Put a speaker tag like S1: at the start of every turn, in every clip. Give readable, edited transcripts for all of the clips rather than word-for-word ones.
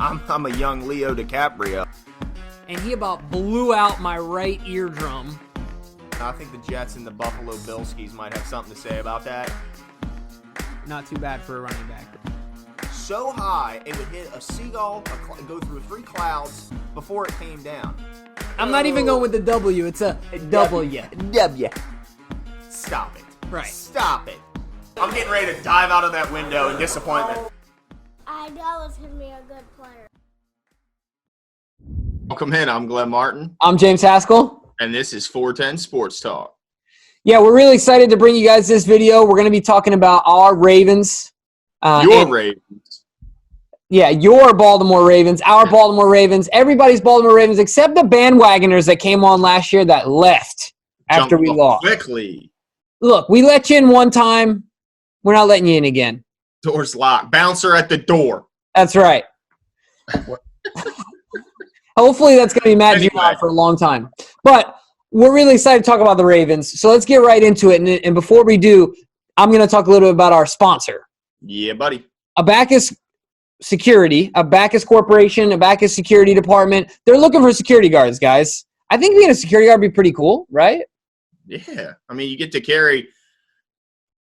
S1: I'm a young Leo DiCaprio.
S2: And he about blew out my right eardrum.
S1: I think the Jets and the Buffalo Bilskis might have something to say about that.
S2: Not too bad for a running back.
S1: So high, it would hit a seagull, go through 3 clouds before it came down.
S2: I'm not even going with the W. It's a W.
S1: W. Stop it.
S2: Right.
S1: Stop it. I'm getting ready to dive out of that window in disappointment.
S3: I know it's going to be a good player.
S1: Welcome in. I'm Glenn Martin.
S2: I'm James Haskell.
S1: And this is 410 Sports Talk.
S2: Yeah, we're really excited to bring you guys this video. We're going to be talking about our Ravens.
S1: Ravens.
S2: Yeah, your Baltimore Ravens, our Baltimore Ravens, everybody's Baltimore Ravens, except the bandwagoners that came on last year that left after we lost.
S1: Quickly.
S2: Look, we let you in one time. We're not letting you in again.
S1: Door's locked. Bouncer at the door.
S2: That's right. Hopefully that's going to be Matt Judon for a long time. But we're really excited to talk about the Ravens. So let's get right into it. And before we do, I'm going to talk a little bit about our sponsor.
S1: Yeah, buddy.
S2: Abacus Security, Abacus Corporation, Abacus Security Department. They're looking for security guards, guys. I think being a security guard would be pretty cool, right?
S1: Yeah. I mean, you get to carry –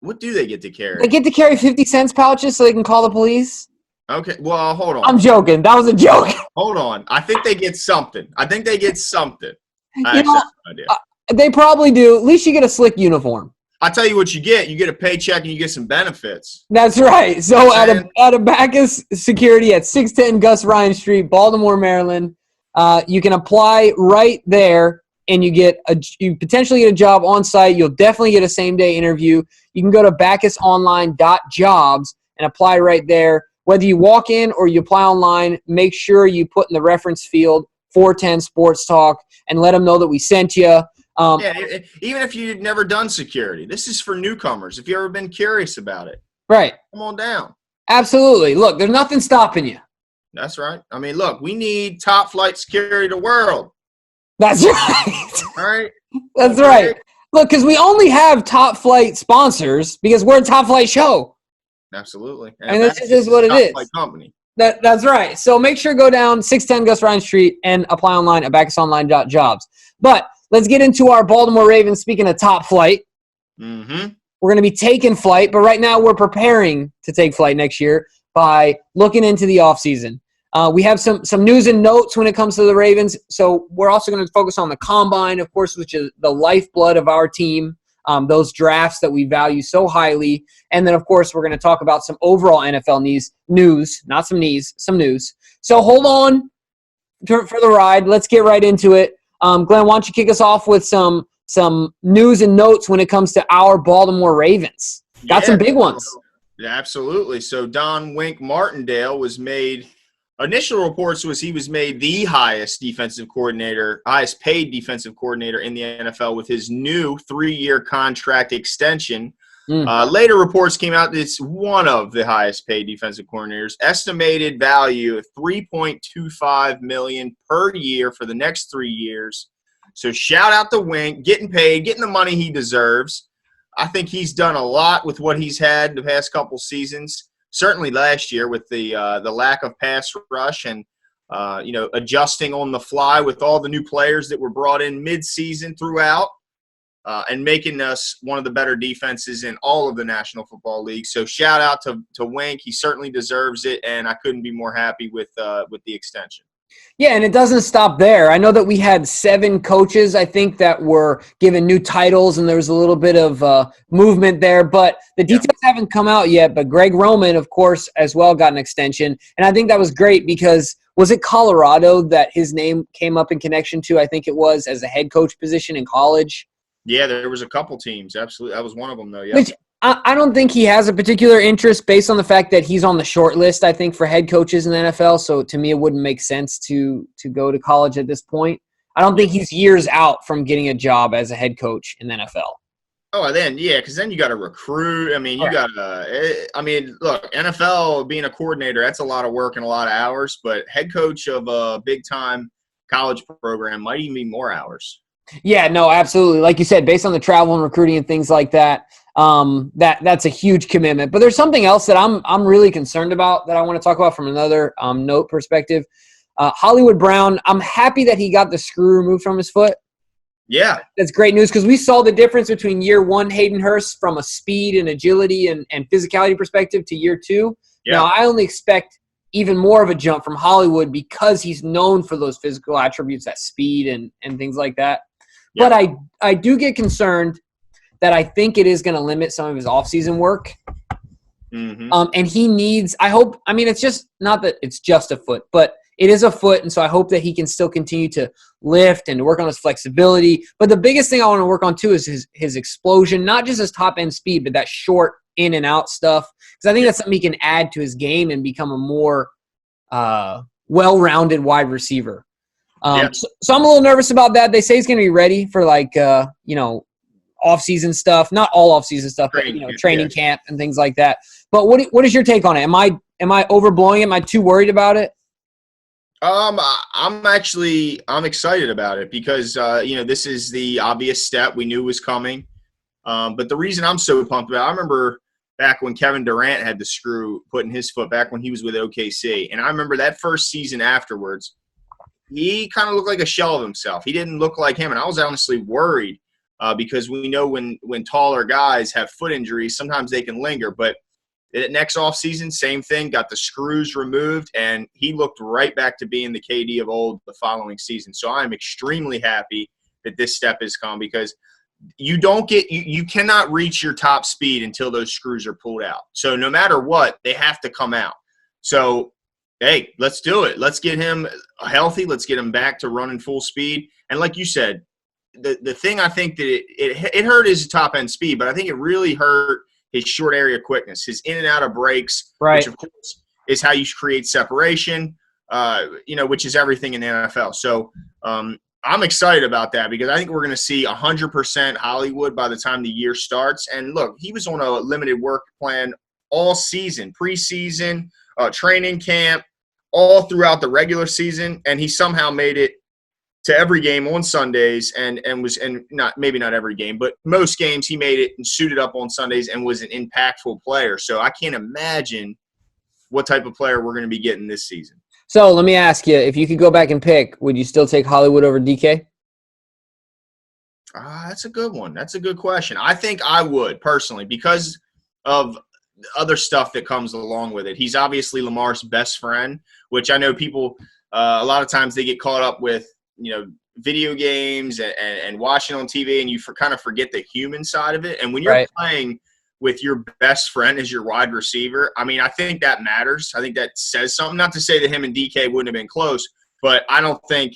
S1: what do they get to carry?
S2: They get to carry 50 cents pouches so they can call the police.
S1: Okay. Well, hold on.
S2: I'm joking. That was a joke.
S1: Hold on. I think they get something. I have no idea.
S2: They probably do. At least you get a slick uniform.
S1: I'll tell you what you get. You get a paycheck and you get some benefits.
S2: That's right. So at Abacus Security at 610 Gus Ryan Street, Baltimore, Maryland, you can apply right there, and you potentially get a job on site. You'll definitely get a same-day interview. You can go to backusonline.jobs and apply right there. Whether you walk in or you apply online, make sure you put in the reference field 410 Sports Talk and let them know that we sent you.
S1: Even if you've never done security, this is for newcomers. If you've ever been curious about it,
S2: right?
S1: Come on down.
S2: Absolutely. Look, there's nothing stopping you.
S1: That's right. I mean, look, we need top flight security in the world.
S2: That's right.
S1: All right.
S2: That's right. Look, because we only have top flight sponsors because we're a top flight show.
S1: Absolutely.
S2: And this is what it is.
S1: Top flight company.
S2: That's right. So make sure to go down 610 Gus Ryan Street and apply online at backusonline.jobs. But let's get into our Baltimore Ravens. Speaking of top flight, we're going to be taking flight, but right now we're preparing to take flight next year by looking into the offseason. We have some news and notes when it comes to the Ravens, so we're also going to focus on the Combine, of course, which is the lifeblood of our team, those drafts that we value so highly. And then, of course, we're going to talk about some overall NFL news, not some knees, some news. So hold on for the ride. Let's get right into it. Glenn, why don't you kick us off with some news and notes when it comes to our Baltimore Ravens? Got some big ones.
S1: Yeah, absolutely. So Don Wink Martindale was made – initial reports was he was made the highest paid defensive coordinator in the NFL with his new 3-year contract extension. Later reports came out that it's one of the highest paid defensive coordinators. Estimated value of $3.25 million per year for the next 3 years. So shout out to Wink, getting paid, getting the money he deserves. I think he's done a lot with what he's had the past couple seasons. Certainly last year with the lack of pass rush and adjusting on the fly with all the new players that were brought in mid-season throughout. And making us one of the better defenses in all of the National Football League. So shout out to Wink. He certainly deserves it, and I couldn't be more happy with the extension.
S2: Yeah, and it doesn't stop there. I know that we had 7 coaches, I think, that were given new titles, and there was a little bit of movement there. But the details haven't come out yet. But Greg Roman, of course, as well got an extension. And I think that was great because was it Colorado that his name came up in connection to, I think it was, as a head coach position in college?
S1: Yeah, there was a couple teams. Absolutely. That was one of them, though, yeah.
S2: Which I don't think he has a particular interest based on the fact that he's on the short list, I think, for head coaches in the NFL. So, to me, it wouldn't make sense to go to college at this point. I don't think he's years out from getting a job as a head coach in the NFL.
S1: Oh, because then you got to recruit. I mean, look, NFL, being a coordinator, that's a lot of work and a lot of hours. But head coach of a big-time college program might even be more hours.
S2: Yeah, no, absolutely. Like you said, based on the travel and recruiting and things like that, that's a huge commitment. But there's something else that I'm really concerned about that I want to talk about from another note perspective. Hollywood Brown, I'm happy that he got the screw removed from his foot.
S1: Yeah.
S2: That's great news because we saw the difference between year one Hayden Hurst from a speed and agility and physicality perspective to year two. Yeah. Now, I only expect even more of a jump from Hollywood because he's known for those physical attributes, that speed and things like that. Yeah. But I do get concerned that I think it is going to limit some of his offseason work. Mm-hmm. And he needs – it's just not that it's just a foot, but – it is a foot, and so I hope that he can still continue to lift and to work on his flexibility. But the biggest thing I want to work on, too, is his explosion, not just his top-end speed, but that short in-and-out stuff. Because I think that's something he can add to his game and become a more well-rounded wide receiver. So I'm a little nervous about that. They say he's going to be ready for, off-season stuff. Not all off-season stuff, but, training camp and things like that. But what is your take on it? Am I overblowing it? Am I too worried about it?
S1: I'm excited about it because, this is the obvious step we knew was coming. But the reason I'm so pumped about it, I remember back when Kevin Durant had the screw put in his foot back when he was with OKC. And I remember that first season afterwards, he kind of looked like a shell of himself. He didn't look like him. And I was honestly worried because we know when taller guys have foot injuries, sometimes they can linger. But next offseason, same thing, got the screws removed, and he looked right back to being the KD of old the following season. So I'm extremely happy that this step has come because you cannot reach your top speed until those screws are pulled out. So no matter what, they have to come out. So, hey, let's do it. Let's get him healthy. Let's get him back to running full speed. And like you said, the thing I think that it hurt his top-end speed, but I think it really hurt his short area quickness, his in and out of breaks, right, which of course is how you create separation, which is everything in the NFL. So I'm excited about that because I think we're going to see 100% Hollywood by the time the year starts. And look, he was on a limited work plan all season, preseason, training camp, all throughout the regular season, and he somehow made it to every game on Sundays and maybe not every game, but most games he made it and suited up on Sundays and was an impactful player. So I can't imagine what type of player we're going to be getting this season.
S2: So let me ask you, if you could go back and pick, would you still take Hollywood over DK?
S1: That's a good one. That's a good question. I think I would personally because of other stuff that comes along with it. He's obviously Lamar's best friend, which I know people a lot of times they get caught up with, video games and watching on TV, and you kind of forget the human side of it. And when you're playing with your best friend as your wide receiver, I think that matters. I think that says something. Not to say that him and DK wouldn't have been close, but I don't think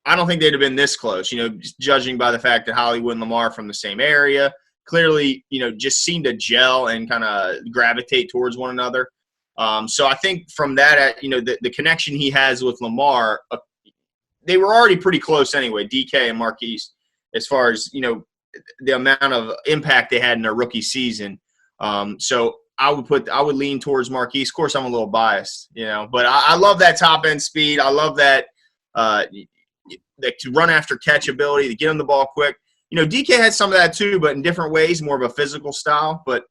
S1: they'd have been this close, judging by the fact that Hollywood and Lamar are from the same area, clearly, just seem to gel and kind of gravitate towards one another. So I think from that, the connection he has with Lamar, they were already pretty close anyway, DK and Marquise, as far as, the amount of impact they had in their rookie season. So I would lean towards Marquise. Of course, I'm a little biased, but I love that top end speed. I love that to run after catch ability, to get him the ball quick. DK had some of that too, but in different ways, more of a physical style. But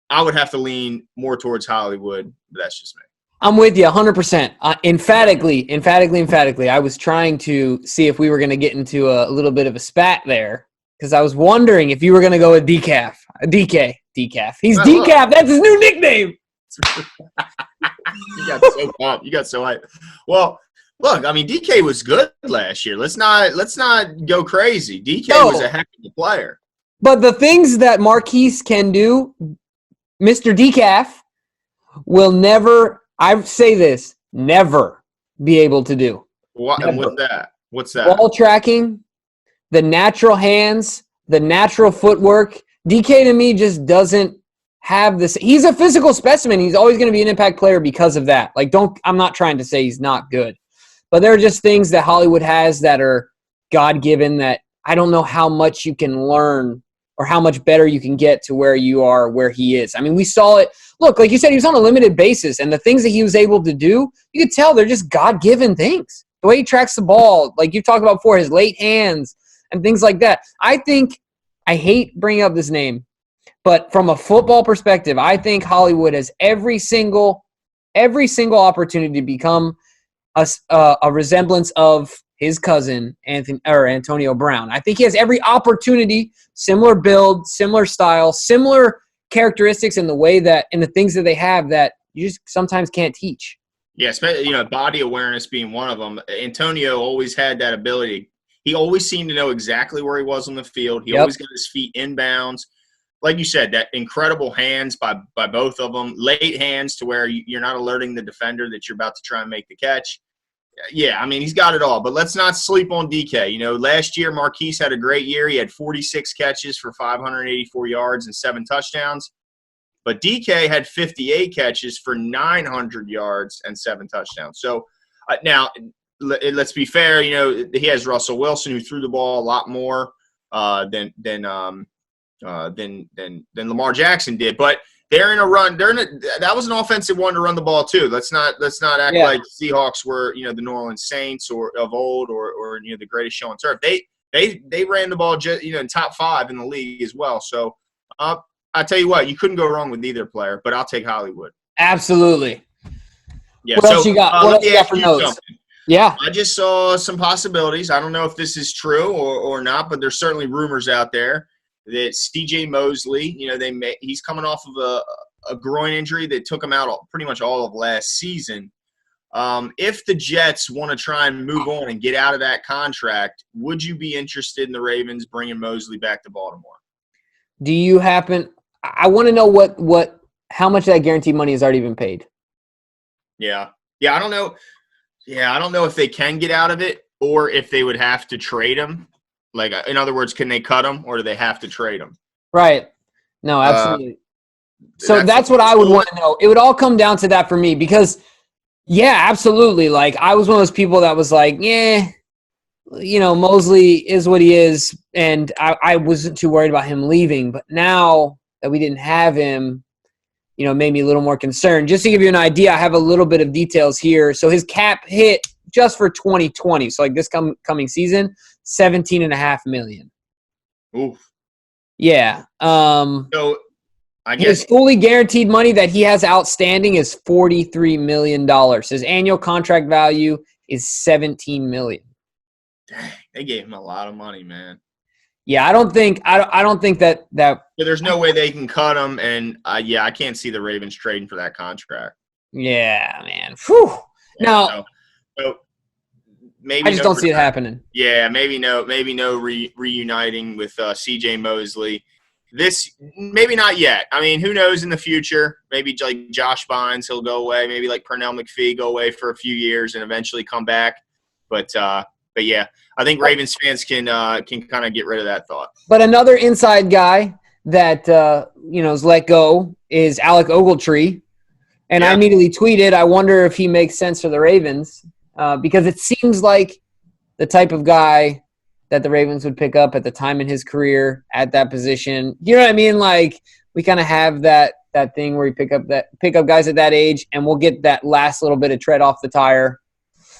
S1: I would have to lean more towards Hollywood. But that's just me.
S2: I'm with you 100%. Emphatically. I was trying to see if we were going to get into a little bit of a spat there because I was wondering if you were going to go with DK. He's Decaf. That's his new nickname.
S1: You got so pumped. You got so hyped. Well, look, DK was good last year. Let's not go crazy. DK was a heck of a player.
S2: But the things that Marquise can do, Mr. Decaf will never – I say this, never be able to do.
S1: What? And what's that?
S2: Ball tracking, the natural hands, the natural footwork. DK to me just doesn't have this. He's a physical specimen. He's always going to be an impact player because of that. I'm not trying to say he's not good. But there are just things that Hollywood has that are God-given that I don't know how much you can learn or how much better you can get to where you are, where he is. We saw it. Look, like you said, he was on a limited basis, and the things that he was able to do, you could tell they're just God-given things. The way he tracks the ball, like you talked about before, his late hands and things like that. I hate bringing up this name, But from a football perspective, I think Hollywood has every single opportunity to become a resemblance of his cousin Antonio Brown. I think he has every opportunity, similar build, similar style, similar characteristics in the way that in the things that they have that you just sometimes can't teach.
S1: Yeah, body awareness being one of them. Antonio always had that ability. He always seemed to know exactly where he was on the field. He always got his feet inbounds. Like you said, that incredible hands by both of them, late hands to where you're not alerting the defender that you're about to try and make the catch. Yeah, I mean, he's got it all. But let's not sleep on DK. Last year Marquise had a great year. He had 46 catches for 584 yards and 7 touchdowns. But DK had 58 catches for 900 yards and 7 touchdowns. So now, let's be fair. He has Russell Wilson, who threw the ball a lot more than Lamar Jackson did. But they're in a run. That was an offensive one to run the ball too. Let's not act like Seahawks were the New Orleans Saints or of old or the greatest show on turf. They ran the ball in top 5 in the league as well. So I tell you what, you couldn't go wrong with either player. But I'll take Hollywood.
S2: Absolutely.
S1: Yeah.
S2: What else you got? What else you got for notes? Yeah.
S1: I just saw some possibilities. I don't know if this is true or not, but there's certainly rumors out there that C.J. Mosley, he's coming off of a groin injury that took him out pretty much all of last season. If the Jets want to try and move on and get out of that contract, would you be interested in the Ravens bringing Mosley back to Baltimore?
S2: Do you happen – I want to know how much of that guaranteed money has already been paid.
S1: Yeah. Yeah, I don't know. Yeah, I don't know if they can get out of it or if they would have to trade him. Like, in other words, can they cut him or do they have to trade him?
S2: Right. No, absolutely. So that's what I would want to know. It would all come down to that for me because, yeah, absolutely. Like, I was one of those people that was like, Mosley is what he is, and I wasn't too worried about him leaving. But now that we didn't have him, it made me a little more concerned. Just to give you an idea, I have a little bit of details here. So his cap hit just for 2020, so like this coming season, $17.5 million.
S1: Oof.
S2: Yeah.
S1: So I guess
S2: his fully guaranteed money that he has outstanding is $43 million. His annual contract value is $17 million.
S1: Dang, they gave him a lot of money, man.
S2: Yeah, I don't think that.
S1: Yeah, there's no way they can cut him, and I can't see the Ravens trading for that contract.
S2: Yeah, man. Whew.
S1: Yeah,
S2: now,
S1: so maybe
S2: I just don't see it happening.
S1: Yeah, maybe no reuniting with C.J. Mosley. This maybe not yet. I mean, who knows in the future? Maybe like Josh Bynes, he'll go away. Maybe like Pernell McPhee, go away for a few years and eventually come back. But yeah, I think Ravens fans can kind of get rid of that thought.
S2: But another inside guy that is let go is Alec Ogletree, and I immediately tweeted, I wonder if he makes sense for the Ravens because it seems like the type of guy that the Ravens would pick up at the time in his career at that position. You know what I mean? Like we kind of have that thing where we pick up guys at that age, and we'll get that last little bit of tread off the tire.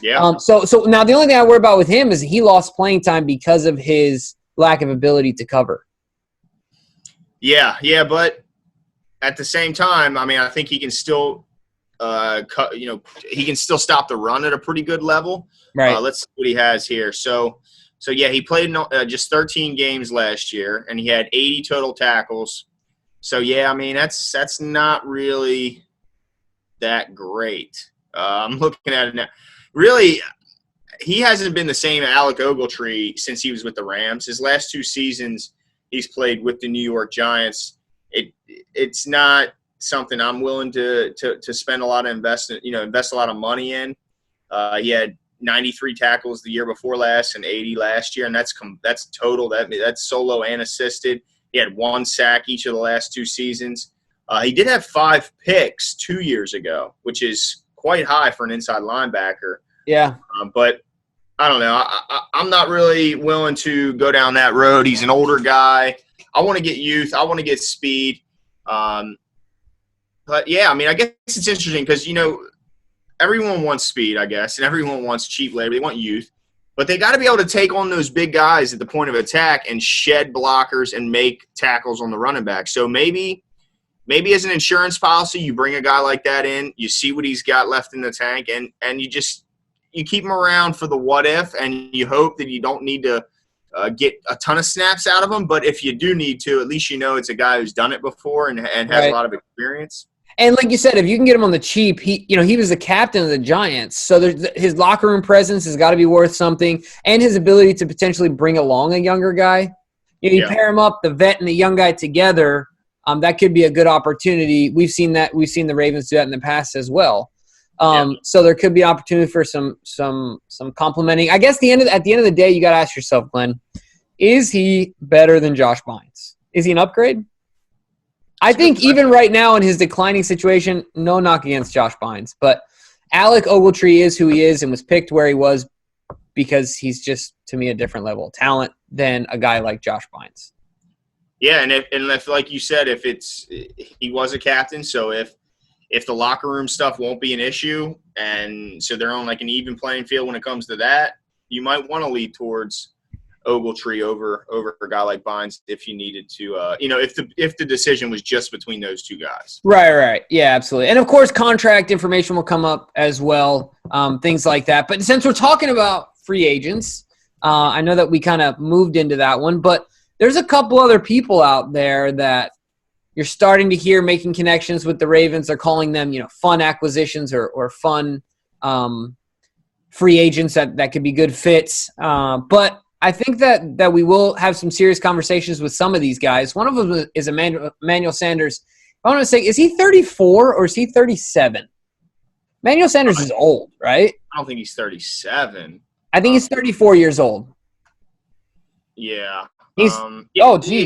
S1: Yeah.
S2: So now the only thing I worry about with him is he lost playing time because of his lack of ability to cover. Yeah,
S1: but at the same time, I mean, I think he can still he can still stop the run at a pretty good level.
S2: Right.
S1: Let's see what he has here. So yeah, he played just 13 games last year, and he had 80 total tackles. So yeah, I mean that's not really that great. I'm looking at it now. Really, he hasn't been the same Alec Ogletree since he was with the Rams. His last 2 seasons he's played with the New York Giants. It's not something I'm willing to spend a lot of invest a lot of money in. He had 93 tackles the year before last and 80 last year, and that's total. That's solo and assisted. He had 1 sack each of the last 2 seasons. He did have 5 picks 2 years ago, which is quite high for an inside linebacker.
S2: Yeah.
S1: But I don't know. I'm not really willing to go down that road. He's an older guy. I want to get youth. I want to get speed. But, yeah, I mean, I guess it's interesting because, everyone wants speed, I guess, and everyone wants cheap labor. They want youth. But they got to be able to take on those big guys at the point of attack and shed blockers and make tackles on the running back. So maybe as an insurance policy, you bring a guy like that in, you see what he's got left in the tank, and you keep him around for the what if, and you hope that you don't need to get a ton of snaps out of him. But if you do need to, at least you know it's a guy who's done it before and has a lot of experience.
S2: And like you said, if you can get him on the cheap, he was the captain of the Giants, so his locker room presence has got to be worth something, and his ability to potentially bring along a younger guy. You pair him up, the vet and the young guy together. That could be a good opportunity. We've seen that. We've seen the Ravens do that in the past as well. So there could be opportunity for some complimenting. I guess at the end of the day, you got to ask yourself, Glenn, is he better than Josh Bynes? Is he an upgrade? I think even right now in his declining situation, no knock against Josh Bynes, but Alec Ogletree is who he is and was picked where he was because he's just, to me, a different level of talent than a guy like Josh Bynes.
S1: Yeah, and if like you said, he was a captain, so if the locker room stuff won't be an issue, and so they're on like an even playing field when it comes to that, you might want to lead towards Ogletree over a guy like Bynes if you needed to, if the decision was just between those two guys.
S2: Right. Yeah, absolutely. And, of course, contract information will come up as well, things like that. But since we're talking about free agents, I know that we kind of moved into that one, but there's a couple other people out there that you're starting to hear making connections with the Ravens. They're calling them, fun acquisitions or fun free agents that could be good fits. But I think that we will have some serious conversations with some of these guys. One of them is Emmanuel Sanders. I want to say, is he 34 or is he 37? Emmanuel Sanders is old, right?
S1: I don't think he's 37.
S2: I think he's 34 years old.
S1: Yeah.
S2: He's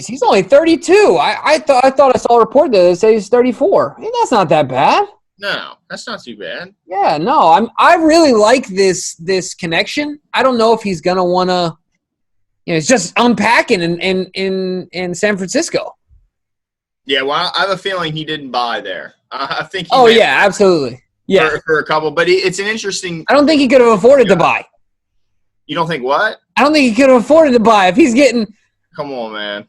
S2: he's only 32. I thought I saw a report that said he's 34. Hey, that's not that bad.
S1: No, that's not too bad.
S2: Yeah, no, I really like this connection. I don't know if he's gonna wanna. It's just unpacking in San Francisco.
S1: Yeah, well, I have a feeling he didn't buy there. I think.
S2: Absolutely. Yeah,
S1: for a couple, but it's an interesting.
S2: I don't think he could have afforded to buy.
S1: You don't think what?
S2: I don't think he could have afforded to buy if he's getting.
S1: Come on, man.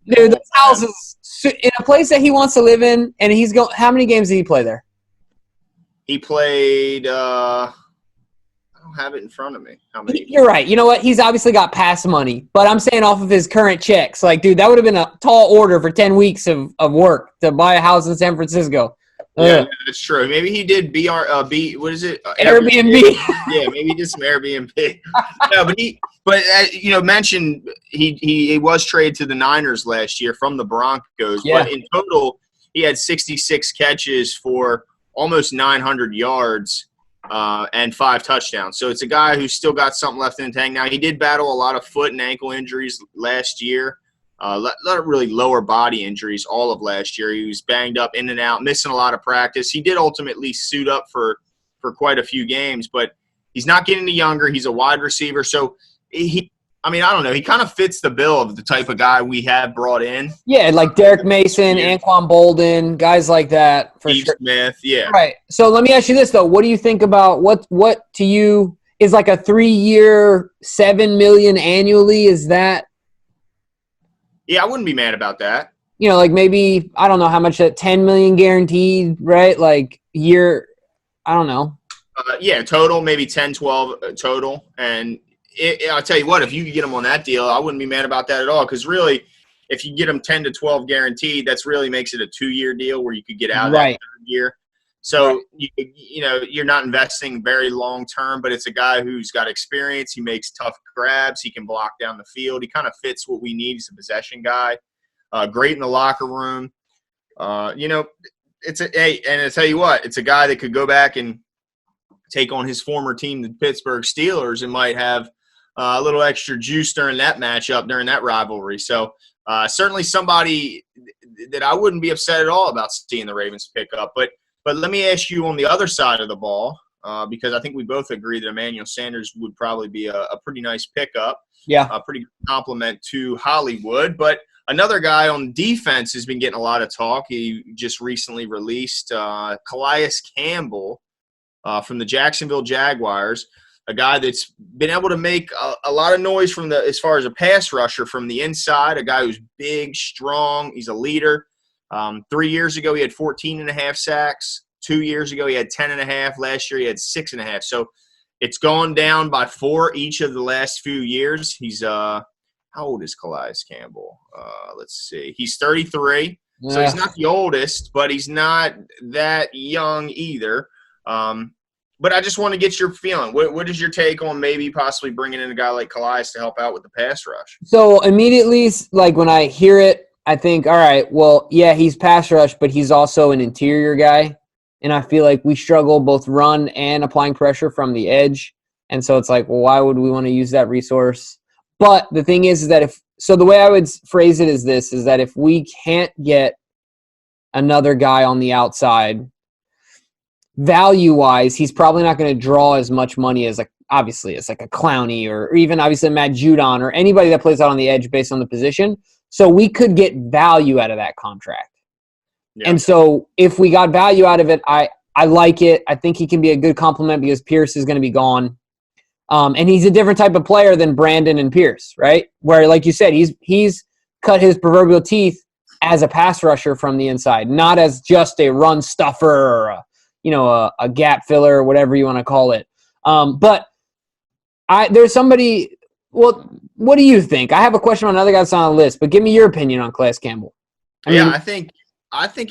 S2: Dude, this house is in a place that he wants to live in, and he's going. How many games did he play there?
S1: He played. I don't have it in front of me. How many?
S2: You're right. You know what? He's obviously got past money, but I'm saying off of his current checks. Like, dude, that would have been a tall order for 10 weeks of work to buy a house in San Francisco.
S1: Yeah, that's true. Maybe he did what is it?
S2: Airbnb.
S1: Yeah, maybe he did some Airbnb. No, mentioned he was traded to the Niners last year from the Broncos.
S2: Yeah.
S1: But in total, he had 66 catches for almost 900 yards and 5 touchdowns. So it's a guy who's still got something left in the tank. Now, he did battle a lot of foot and ankle injuries last year. A lot of really lower body injuries all of last year. He was banged up in and out, missing a lot of practice. He did ultimately suit up for quite a few games, but he's not getting any younger. He's a wide receiver. So, I don't know. He kind of fits the bill of the type of guy we have brought in.
S2: Yeah, like Derek Mason, Anquan Bolden, guys like that. For
S1: Steve
S2: sure.
S1: Smith, yeah.
S2: Right. So let me ask you this, though. What do you think about what to you is like a 3-year, $7 million annually? Is that –
S1: yeah, I wouldn't be mad about that.
S2: Like maybe, I don't know how much that $10 million guaranteed, right? Like year, I don't know.
S1: Yeah, total, maybe 10, 12 total. And I'll tell you what, if you could get him on that deal, I wouldn't be mad about that at all. Because really, if you get him 10 to 12 guaranteed, that's really makes it a 2-year deal where you could get out of that 3rd year. So, you're not investing very long term, but it's a guy who's got experience. He makes tough grabs. He can block down the field. He kind of fits what we need. He's a possession guy. Great in the locker room. And I tell you what, it's a guy that could go back and take on his former team, the Pittsburgh Steelers, and might have a little extra juice during that matchup, during that rivalry. So certainly somebody that I wouldn't be upset at all about seeing the Ravens pick up. But let me ask you on the other side of the ball, because I think we both agree that Emmanuel Sanders would probably be a pretty nice pickup.
S2: Yeah.
S1: A pretty good compliment to Hollywood. But another guy on defense has been getting a lot of talk. He just recently released Calais Campbell from the Jacksonville Jaguars. a guy that's been able to make a lot of noise from as far as a pass rusher from the inside, a guy who's big, strong. He's a leader. 3 years ago, he had 14.5 sacks. 2 years ago, he had 10.5. Last year, he had 6.5. So it's gone down by 4 each of the last few years. He's how old is Calais Campbell? Let's see. He's 33. Yeah. So he's not the oldest, but he's not that young either. But I just want to get your feeling. What is your take on maybe possibly bringing in a guy like Calais to help out with the pass rush?
S2: So immediately, like when I hear it, I think, all right, well, yeah, he's pass rush, but he's also an interior guy. And I feel like we struggle both run and applying pressure from the edge. And so it's like, well, why would we want to use that resource? But the thing is that the way I would phrase it is this, is that if we can't get another guy on the outside, value-wise, he's probably not going to draw as much money as obviously as like a Clowney or even obviously Matt Judon or anybody that plays out on the edge based on the position. So we could get value out of that contract. Yeah. And so if we got value out of it, I like it. I think he can be a good complement because Pierce is going to be gone. And he's a different type of player than Brandon and Pierce, right? Where, like you said, he's cut his proverbial teeth as a pass rusher from the inside, not as just a run stuffer or a gap filler or whatever you want to call it. But there's somebody. Well, what do you think? I have a question on another guy that's on the list, but give me your opinion on Calais Campbell.
S1: I think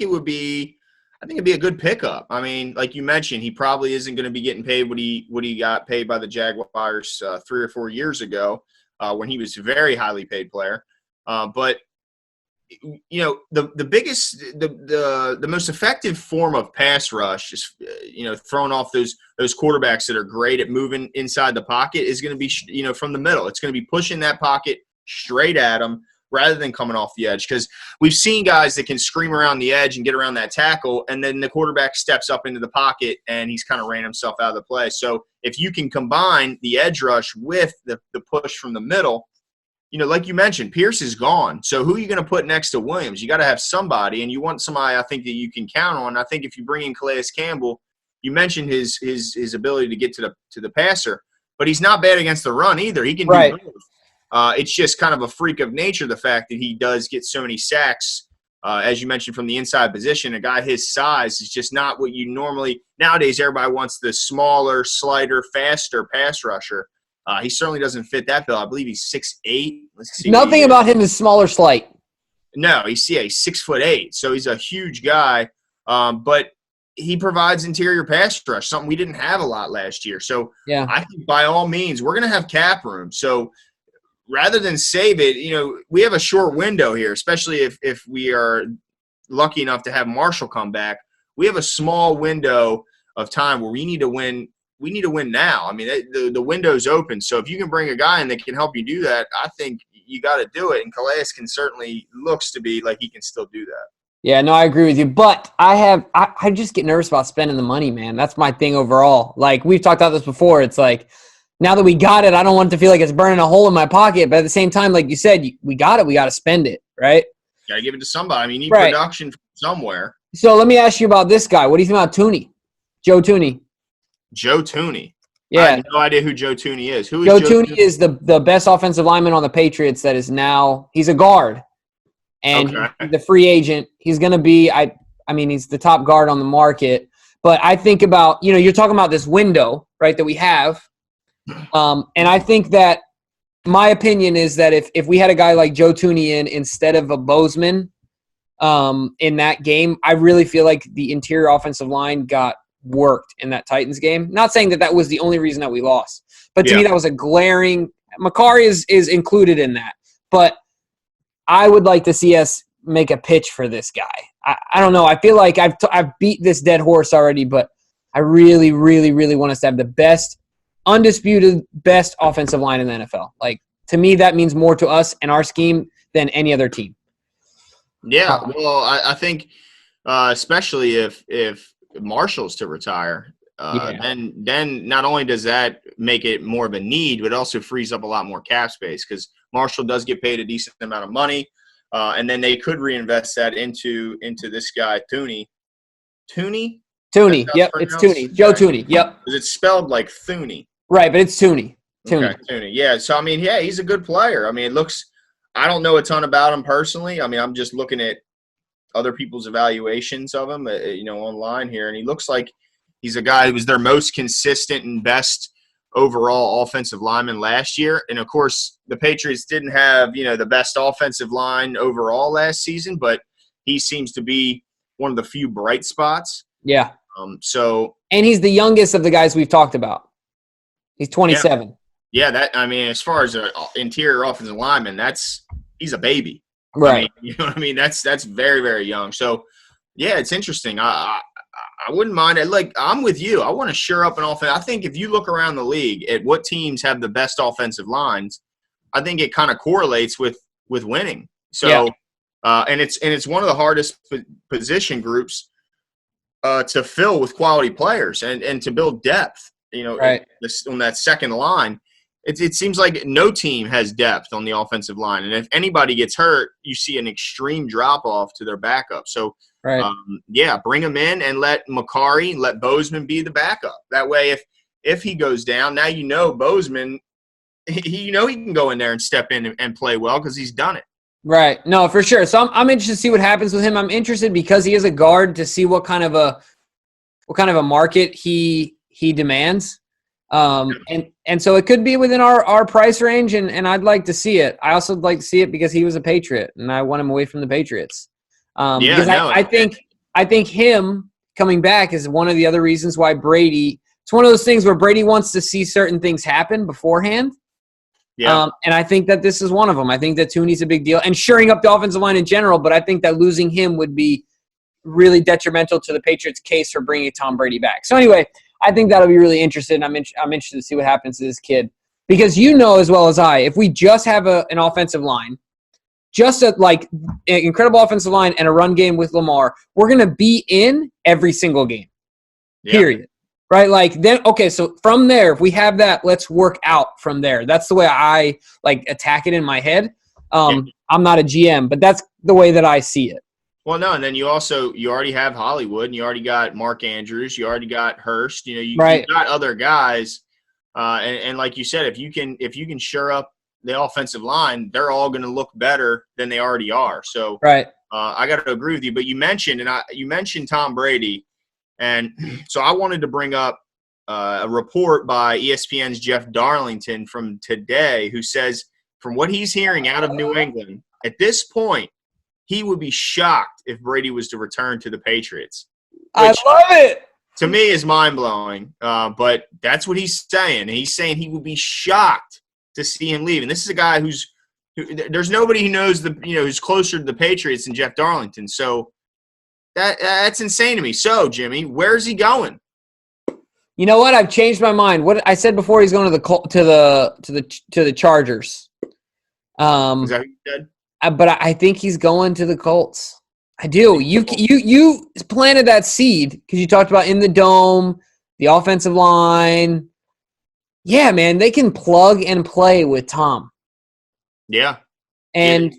S1: it would be. I think it'd be a good pickup. I mean, like you mentioned, he probably isn't going to be getting paid what he got paid by the Jaguars 3 or 4 years ago when he was a very highly paid player. But the biggest, the most effective form of pass rush is throwing off those quarterbacks that are great at moving inside the pocket is going to be from the middle. It's going to be pushing that pocket straight at them, rather than coming off the edge. Because we've seen guys that can scream around the edge and get around that tackle, and then the quarterback steps up into the pocket and he's kind of ran himself out of the play. So if you can combine the edge rush with the push from the middle, like you mentioned, Pierce is gone. So who are you going to put next to Williams? You got to have somebody, and you want somebody I think that you can count on. I think if you bring in Calais Campbell, you mentioned his ability to get to the passer, but he's not bad against the run either. He can do both. It's just kind of a freak of nature, the fact that he does get so many sacks, as you mentioned, from the inside position. A guy his size is just not what you normally – nowadays everybody wants the smaller, slighter, faster pass rusher. He certainly doesn't fit that bill. I believe he's 6'8". Let's see.
S2: Nothing about him is small or slight.
S1: No, he's 6'8", so he's a huge guy. But he provides interior pass rush, something we didn't have a lot last year. So yeah. I think by all means we're going to have cap room. So – rather than save it, we have a short window here, especially if we are lucky enough to have Marshall come back. We have a small window of time where we need to win. We need to win now. I mean, the window's open. So if you can bring a guy in that can help you do that, I think you got to do it. And Calais looks to be like he can still do that.
S2: Yeah, no, I agree with you. But I just get nervous about spending the money, man. That's my thing overall. Like, we've talked about this before. It's like, now that we got it, I don't want it to feel like it's burning a hole in my pocket. But at the same time, like you said, we got it. We got to spend it, right?
S1: Got to give it to somebody. I mean, you need production from somewhere.
S2: So let me ask you about this guy. What do you think about Tooney? Joe Tooney.
S1: Joe Tooney.
S2: Yeah.
S1: I have no idea who Joe Tooney is. Who is
S2: Joe Tooney is the best offensive lineman on the Patriots that is now – he's a guard. And he's the free agent. He's going to be I mean, he's the top guard on the market. But I think about – you're talking about this window, right, that we have. And I think that my opinion is that if we had a guy like Joe Tooney instead of a Bozeman in that game, I really feel like the interior offensive line got worked in that Titans game. Not saying that was the only reason that we lost, but to me that was a glaring – Makari is included in that. But I would like to see us make a pitch for this guy. I don't know. I feel like I've beat this dead horse already, but I really, really, really want us to have the best – undisputed best offensive line in the NFL. Like, to me, that means more to us and our scheme than any other team.
S1: Yeah, well, I think especially if Marshall's to retire, then not only does that make it more of a need, but it also frees up a lot more cap space because Marshall does get paid a decent amount of money, and then they could reinvest that into this guy, Tooney.
S2: Tooney, yep, it's Tooney. Joe Tooney, yep.
S1: Because it's spelled like Thuney.
S2: Right, but it's Tooney.
S1: Okay, Tooney. Yeah, so, I mean, yeah, he's a good player. I mean, it looks – I don't know a ton about him personally. I mean, I'm just looking at other people's evaluations of him, online here, and he looks like he's a guy who was their most consistent and best overall offensive lineman last year. And, of course, the Patriots didn't have, the best offensive line overall last season, but he seems to be one of the few bright spots.
S2: Yeah.
S1: And
S2: he's the youngest of the guys we've talked about. He's 27.
S1: Yeah, as far as an interior offensive lineman, he's a baby.
S2: Right.
S1: I mean, you know what I mean? That's very, very young. So, yeah, it's interesting. I wouldn't mind it. Like, I'm with you. I want to shore up an offense. I think if you look around the league at what teams have the best offensive lines, I think it kind of correlates with winning. So, and it's one of the hardest position groups to fill with quality players and to build depth.
S2: Right.
S1: On that second line. It seems like no team has depth on the offensive line. And if anybody gets hurt, you see an extreme drop-off to their backup. So, bring him in and let Bozeman be the backup. That way, if he goes down, now Bozeman, he can go in there and step in and play well because he's done it.
S2: Right. No, for sure. So I'm interested to see what happens with him. I'm interested because he is a guard to see what kind of a market he demands. And so it could be within our price range, and I'd like to see it. I also like to see it because he was a Patriot, and I want him away from the Patriots. I think him coming back is one of the other reasons why Brady. It's one of those things where Brady wants to see certain things happen beforehand. Yeah. And I think that this is one of them. I think that Tooney's a big deal, and shoring up the offensive line in general. But I think that losing him would be really detrimental to the Patriots' case for bringing Tom Brady back. So anyway. I think that'll be really interesting. I'm interested to see what happens to this kid. Because as well as I, if we just have an offensive line, just an incredible offensive line and a run game with Lamar, we're going to be in every single game. Yeah. Period. Right? So from there, if we have that, let's work out from there. That's the way I attack it in my head. I'm not a GM, but that's the way that I see it.
S1: Well, no, and then you already have Hollywood, and you already got Mark Andrews, you already got Hurst. You've got other guys, and like you said, if you can shore up the offensive line, they're all going to look better than they already are. So, I got to agree with you. But you mentioned Tom Brady, and so I wanted to bring up a report by ESPN's Jeff Darlington from today, who says from what he's hearing out of New England at this point, he would be shocked if Brady was to return to the Patriots.
S2: I love it.
S1: To me, is mind-blowing. But that's what he's saying. He's saying he would be shocked to see him leave. And this is a guy there's nobody who knows who's closer to the Patriots than Jeff Darlington. So that's insane to me. So, Jimmy, where's he going?
S2: You know what? I've changed my mind. What I said before, he's going to the Chargers.
S1: Is that what you said?
S2: But I think he's going to the Colts. I do. You planted that seed because you talked about in the dome, the offensive line. Yeah, man, they can plug and play with Tom.
S1: Yeah.
S2: And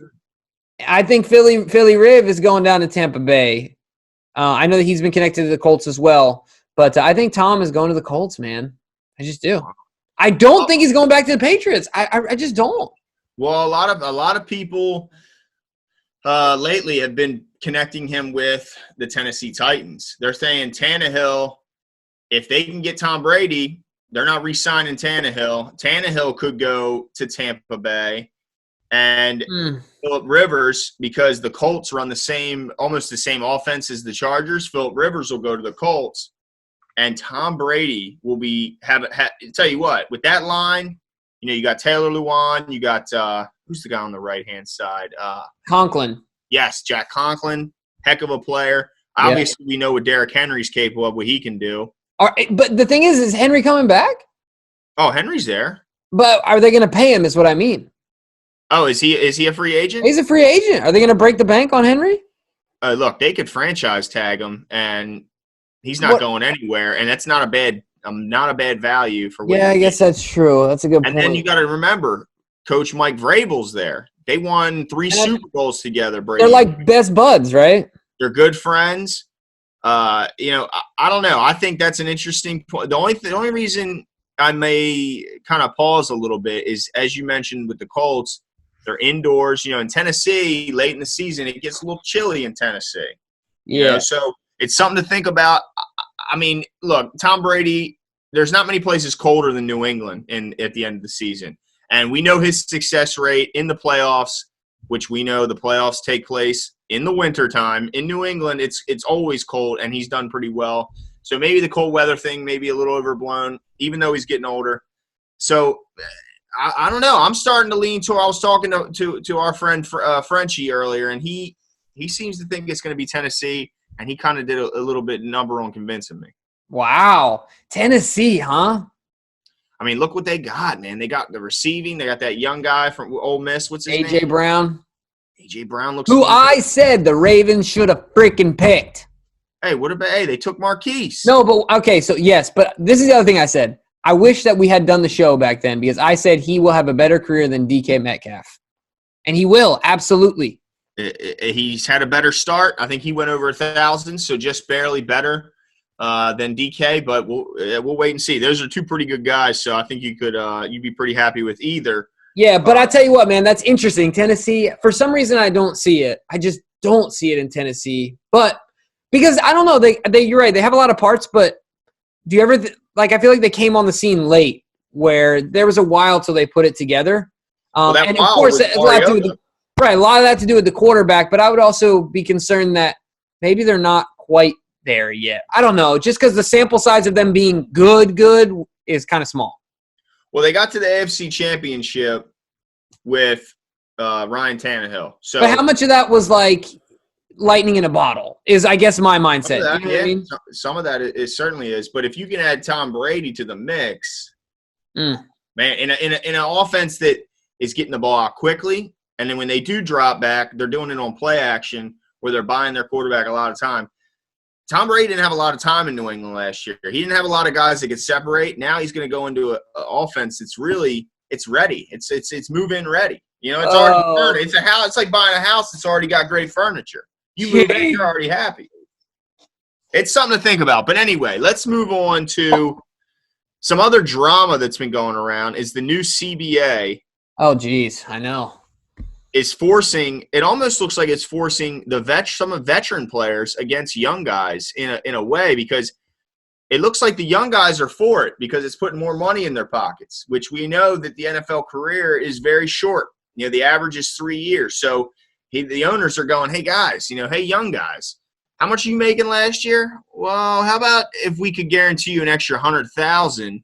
S2: I think Philly Riv is going down to Tampa Bay. I know that he's been connected to the Colts as well, but I think Tom is going to the Colts, man. I just do. I don't think he's going back to the Patriots. I just don't.
S1: Well, a lot of people lately have been connecting him with the Tennessee Titans. They're saying Tannehill, if they can get Tom Brady, they're not re-signing Tannehill. Tannehill could go to Tampa Bay, and Phillip Rivers, because the Colts run almost the same offense as the Chargers. Phillip Rivers will go to the Colts, and Tom Brady will tell you what, with that line. You got Taylor Lewan. You got who's the guy on the right-hand side?
S2: Conklin.
S1: Yes, Jack Conklin. Heck of a player. Obviously, we know what Derrick Henry's capable of, what he can do.
S2: But the thing is Henry coming back?
S1: Oh, Henry's there.
S2: But are they going to pay him is what I mean.
S1: Oh, is he a free agent?
S2: He's a free agent. Are they going to break the bank on Henry?
S1: Look, they could franchise tag him, and he's not going anywhere, and that's not a bad value for what
S2: I guess that's true. That's a good point.
S1: And then you got to remember, Coach Mike Vrabel's there. They won 3 Super Bowls together, Brady.
S2: They're like best buds, right?
S1: They're good friends. I don't know. I think that's an interesting point. The only reason I may kind of pause a little bit is, as you mentioned with the Colts, they're indoors. In Tennessee, late in the season, it gets a little chilly in Tennessee.
S2: Yeah.
S1: So it's something to think about. I mean, look, Tom Brady, there's not many places colder than New England at the end of the season. And we know his success rate in the playoffs, which we know the playoffs take place in the wintertime. In New England, it's always cold, and he's done pretty well. So maybe the cold weather thing may be a little overblown, even though he's getting older. So I don't know. I'm starting to lean toward – I was talking to our friend Frenchie earlier, and he seems to think it's going to be Tennessee, and he kind of did a little bit number on convincing me.
S2: Wow. Tennessee, huh?
S1: I mean, look what they got, man. They got the receiving. They got that young guy from Ole Miss. What's his name?
S2: A.J. Brown.
S1: A.J. Brown looks –
S2: Who I said the Ravens should have freaking picked.
S1: Hey, what about – hey, they took Marquise.
S2: No, but – okay, so yes, but this is the other thing I said. I wish that we had done the show back then because I said he will have a better career than DK Metcalf. And he will, absolutely.
S1: He's had a better start. I think he went over 1,000, so just barely better than DK, but we'll wait and see. Those are two pretty good guys, so I think you'd be pretty happy with either.
S2: Yeah, but I tell you what, man, that's interesting. Tennessee, for some reason I don't see it. I just don't see it in Tennessee. But because I don't know, you're right, they have a lot of parts, but do you ever I feel like they came on the scene late where there was a while till they put it together. And of course, a lot of that to do with the quarterback, but I would also be concerned that maybe they're not quite there yet. I don't know, just because the sample size of them being good is kind of small.
S1: Well, they got to the AFC Championship with Ryan Tannehill. So,
S2: but how much of that was like lightning in a bottle is, I guess, my mindset.
S1: That,
S2: you know what I mean?
S1: Some of that it certainly is. But if you can add Tom Brady to the mix, man, in an offense that is getting the ball out quickly, and then when they do drop back, they're doing it on play action where they're buying their quarterback a lot of time. Tom Brady didn't have a lot of time in New England last year. He didn't have a lot of guys that could separate. Now he's going to go into an offense that's ready. It's move-in ready. It's already furnished. It's a house. It's like buying a house that's already got great furniture. You move in, you're already happy. It's something to think about. But anyway, let's move on to some other drama that's been going around. Is the new CBA.
S2: Oh, geez, I know.
S1: Is forcing – it almost looks like it's forcing some of veteran players against young guys in a way, because it looks like the young guys are for it because it's putting more money in their pockets, which we know that the NFL career is very short. The average is 3 years. So the owners are going, hey, guys, hey, young guys, how much are you making last year? Well, how about if we could guarantee you an extra $100,000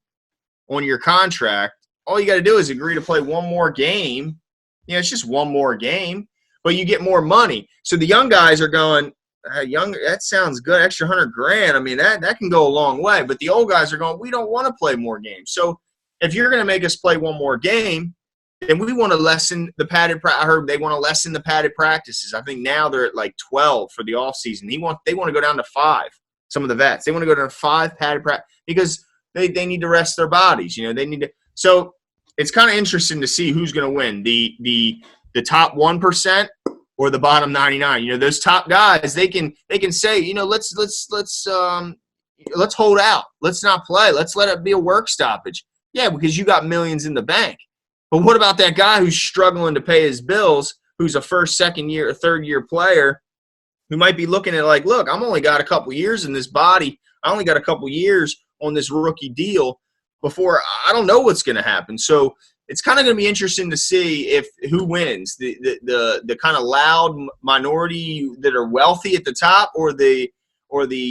S1: on your contract? All you got to do is agree to play one more game. It's just one more game, but you get more money. So the young guys are going, that sounds good, extra $100,000. I mean, that can go a long way. But the old guys are going, we don't want to play more games. So if you're going to make us play one more game, then we want to lessen the padded – I heard they want to lessen the padded practices. I think now they're at like 12 for the offseason. They want to go down to 5, some of the vets. They want to go down to 5 padded practices because they need to rest their bodies. They need to – so – it's kind of interesting to see who's going to win, the top 1% or the bottom 99. Those top guys, they can say, let's hold out, let's not play, let's let it be a work stoppage. Yeah, because you got millions in the bank. But what about that guy who's struggling to pay his bills, who's a first, second year, or third year player, who might be looking at like, look, I'm only got a couple years in this body. I only got a couple years on this rookie deal. Before, I don't know what's going to happen. So it's kind of going to be interesting to see who wins, the kind of loud minority that are wealthy at the top, or the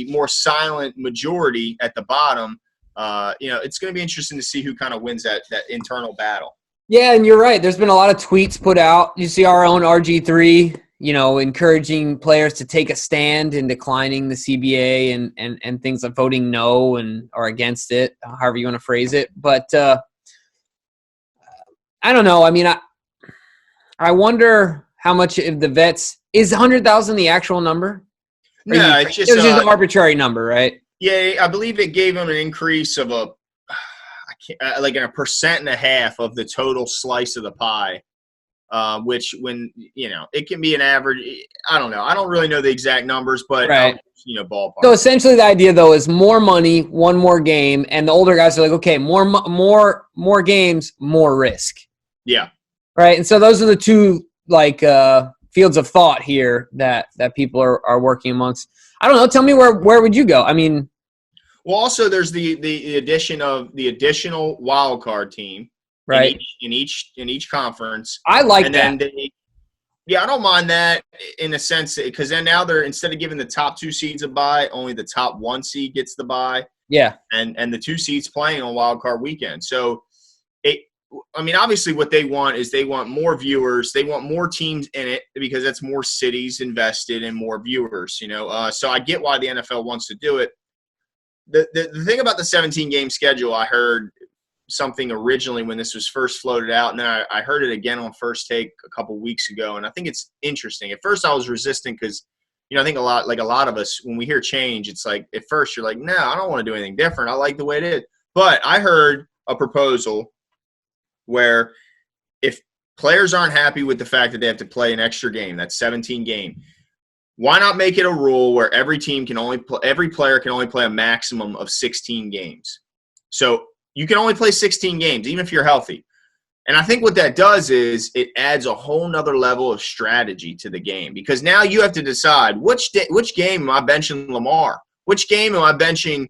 S1: more silent majority at the bottom. It's going to be interesting to see who kind of wins that internal battle. Yeah,
S2: and you're right. There's been a lot of tweets put out. You see our own RG3, encouraging players to take a stand in declining the CBA and things like voting no or against it, however you want to phrase it. But I don't know. I mean, I wonder how much of the vets – is 100,000 the actual number?
S1: No, it was just
S2: an arbitrary number, right?
S1: Yeah, I believe it gave them an increase of like a 1.5% of the total slice of the pie. which when, it can be an average. I don't know. I don't really know the exact numbers, but,
S2: right.
S1: Ballpark.
S2: So essentially the idea, though, is more money, one more game, and the older guys are like, okay, more games, more risk.
S1: Yeah.
S2: Right? And so those are the two, fields of thought here that people are working amongst. I don't know. Tell me where would you go? I mean,
S1: well, also there's the addition of the additional wild card team,
S2: right,
S1: in each conference.
S2: I like
S1: and
S2: that.
S1: Then I don't mind that in a sense, because then now they're, instead of giving the top 2 seeds a bye, only the top 1 seed gets the bye.
S2: Yeah,
S1: and the 2 seeds playing on wild card weekend. So obviously what they want is they want more viewers. They want more teams in it because that's more cities invested and more viewers, So I get why the NFL wants to do it. The thing about the 17-game schedule, I heard something originally when this was first floated out, and then I heard it again on First Take a couple weeks ago, and I think it's interesting. At first I was resistant because, I think a lot of us, when we hear change, it's like at first you're like, no, I don't want to do anything different. I like the way it is. But I heard a proposal where if players aren't happy with the fact that they have to play an extra game, that 17 game, why not make it a rule where every player can only play a maximum of 16 games? So you can only play 16 games, even if you're healthy. And I think what that does is it adds a whole nother level of strategy to the game, because now you have to decide which game am I benching Lamar? Which game am I benching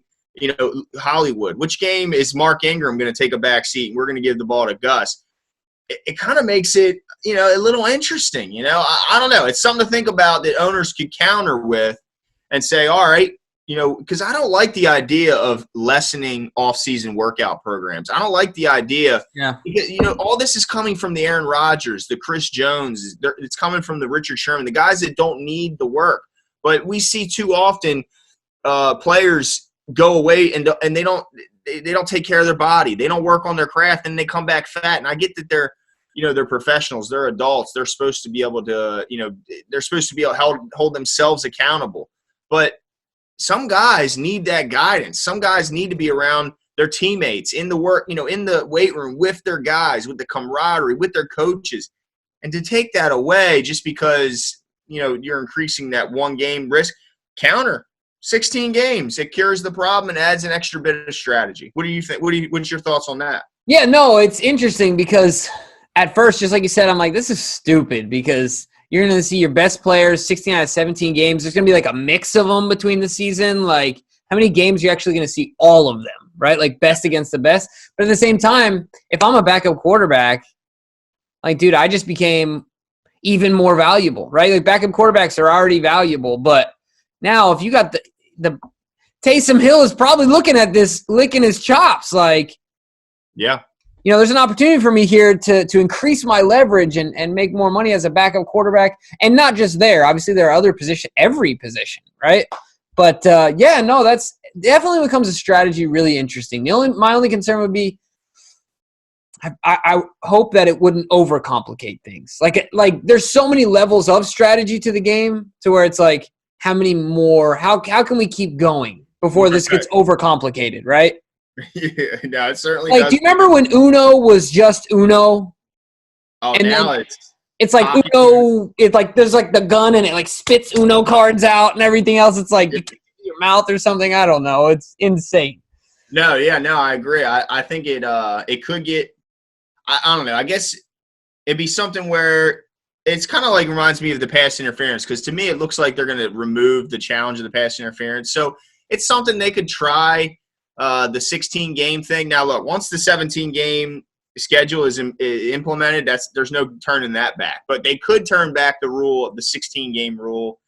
S1: Hollywood? Which game is Mark Ingram going to take a back seat and we're going to give the ball to Gus? It kind of makes it, a little interesting. I don't know. It's something to think about that owners could counter with and say, all right, because I don't like the idea of lessening off-season workout programs. I don't like the idea.
S2: Yeah.
S1: Because, all this is coming from the Aaron Rodgers, the Chris Jones. It's coming from the Richard Sherman, the guys that don't need the work. But we see too often players go away and they don't take care of their body. They don't work on their craft, and they come back fat. And I get that they're professionals, they're adults, they're supposed to be able to, they're supposed to be able to hold themselves accountable. But some guys need that guidance. Some guys need to be around their teammates in the work, in the weight room with their guys, with the camaraderie, with their coaches. And to take that away just because, you're increasing that 1 game risk, counter 16 games. It cures the problem and adds an extra bit of strategy. What do you think? What's your thoughts on that?
S2: Yeah, no, it's interesting because at first, just like you said, I'm like, this is stupid because you're going to see your best players 16 out of 17 games. There's going to be like a mix of them between the season. Like, how many games are you actually going to see all of them, right? Like, best against the best. But at the same time, if I'm a backup quarterback, like, dude, I just became even more valuable, right? Like, backup quarterbacks are already valuable. But now if you got the Taysom Hill is probably looking at this, licking his chops. Like,
S1: yeah.
S2: There's an opportunity for me here to increase my leverage and make more money as a backup quarterback. And not just there. Obviously, there are other positions, every position, right? But, that's definitely becomes a strategy really interesting. My only concern would be I hope that it wouldn't overcomplicate things. Like there's so many levels of strategy to the game to where it's like, how many more? How can we keep going before this gets overcomplicated, right?
S1: Yeah, no, it certainly
S2: does. Do you remember when Uno was just Uno?
S1: Oh, and now
S2: it's like Uno. It's like there's like the gun and it like spits Uno cards out and everything else. It's like you keep it in your mouth or something. I don't know. It's insane.
S1: No, I agree. I think it could get. I don't know. I guess it'd be something where it's kind of like reminds me of the pass interference, because to me it looks like they're going to remove the challenge of the pass interference. So it's something they could try. The 16-game thing. Now, look, once the 17-game schedule is implemented, there's no turning that back. But they could turn back the 16-game rule.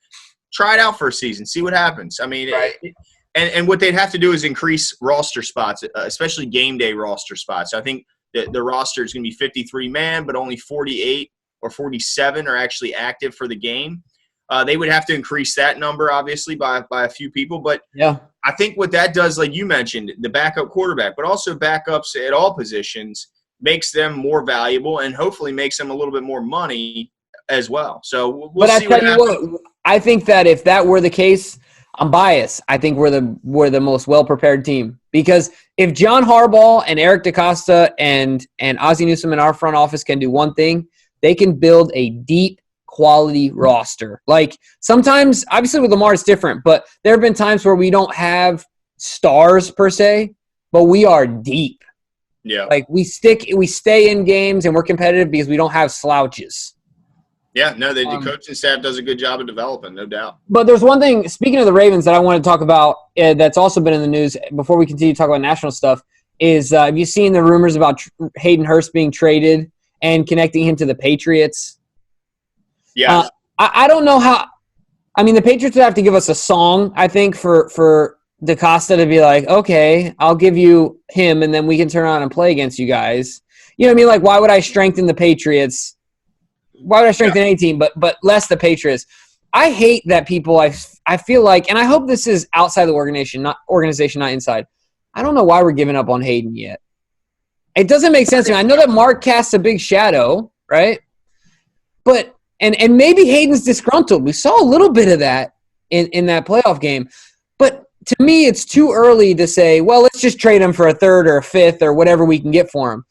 S1: Try it out for a season. See what happens. I mean, right. And what they'd have to do is increase roster spots, especially game day roster spots. I think the roster is going to be 53-man, but only 48 or 47 are actually active for the game. They would have to increase that number, obviously, by a few people. But yeah, I think what that does, like you mentioned, the backup quarterback, but also backups at all positions, makes them more valuable and hopefully makes them a little bit more money as well. So we'll see what happens. What,
S2: I think that if that were the case, I'm biased. I think we're the most well-prepared team, because if John Harbaugh and Eric DaCosta and Ozzie Newsome in our front office can do one thing, they can build a deep, quality roster. Like sometimes, obviously with Lamar it's different, but there have been times where we don't have stars per se, but we are deep.
S1: Yeah.
S2: Like we stay in games and we're competitive because we don't have slouches.
S1: Yeah, no, the coaching staff does a good job of developing, no doubt.
S2: But there's one thing, speaking of the Ravens, that I want to talk about that's also been in the news before we continue to talk about national stuff is have you seen the rumors about Hayden Hurst being traded and connecting him to the Patriots?
S1: Yeah.
S2: I don't know how – I mean, the Patriots would have to give us a song, I think, for DaCosta to be like, okay, I'll give you him, and then we can turn around and play against you guys. You know what I mean? Like, why would I strengthen the Patriots? Why would I strengthen any team, but less the Patriots? I hate that people. I feel like, and I hope this is outside the organization, not inside. I don't know why we're giving up on Hayden yet. It doesn't make sense to me. I know that Mark casts a big shadow, right? But and maybe Hayden's disgruntled. We saw a little bit of that in that playoff game, but to me, it's too early to say, well, let's just trade him for a third or a fifth or whatever we can get for him.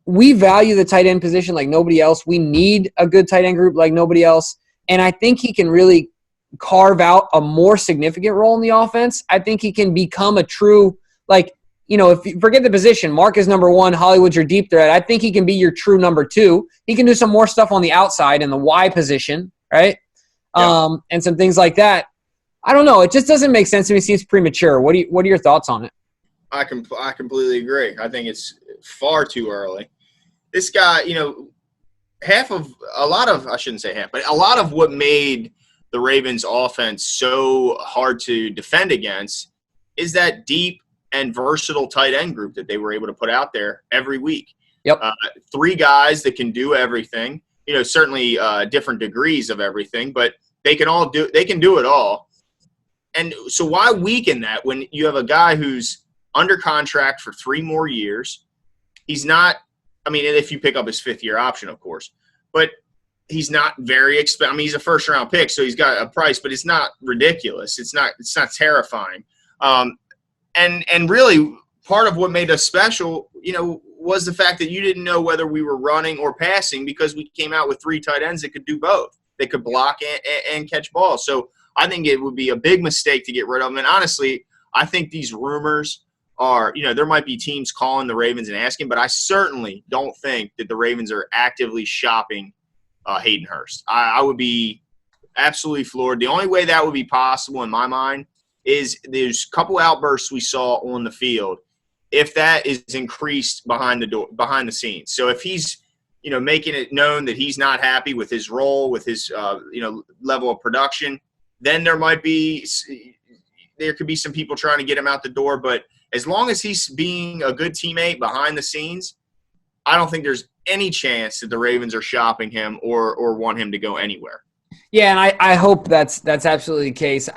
S2: We value the tight end position like nobody else. We need a good tight end group like nobody else. And I think he can really carve out a more significant role in the offense. I think he can become a true, like, you know, if you forget the position, Mark is number one, Hollywood's your deep threat. I think he can be your true number two. He can do some more stuff on the outside in the Y position, right? Yeah. And some things like that. I don't know. It just doesn't make sense to me. It seems premature. What are your thoughts on it?
S1: I completely agree. I think it's far too early. This guy, you know, a lot of what made the Ravens offense so hard to defend against is that deep and versatile tight end group that they were able to put out there every week.
S2: Yep.
S1: 3 guys that can do everything, you know, certainly different degrees of everything, but they can do it all. And so why weaken that when you have a guy who's under contract for 3 more years? He's not – I mean, if you pick up his 5th-year option, of course. But he's not very expensive. I mean, he's a first-round pick, so he's got a price, but it's not ridiculous. It's not terrifying. And really, part of what made us special, you know, was the fact that you didn't know whether we were running or passing because we came out with 3 tight ends that could do both. They could block and catch balls. So I think it would be a big mistake to get rid of them. And honestly, I think these rumors are, you know, there might be teams calling the Ravens and asking, but I certainly don't think that the Ravens are actively shopping Hayden Hurst. I would be absolutely floored. The only way that would be possible in my mind is there's a couple outbursts we saw on the field. If that is increased behind the scenes. So if he's, you know, making it known that he's not happy with his role, with his, you know, level of production, then there could be some people trying to get him out the door. But as long as he's being a good teammate behind the scenes, I don't think there's any chance that the Ravens are shopping him or want him to go anywhere.
S2: Yeah, and I hope that's absolutely the case.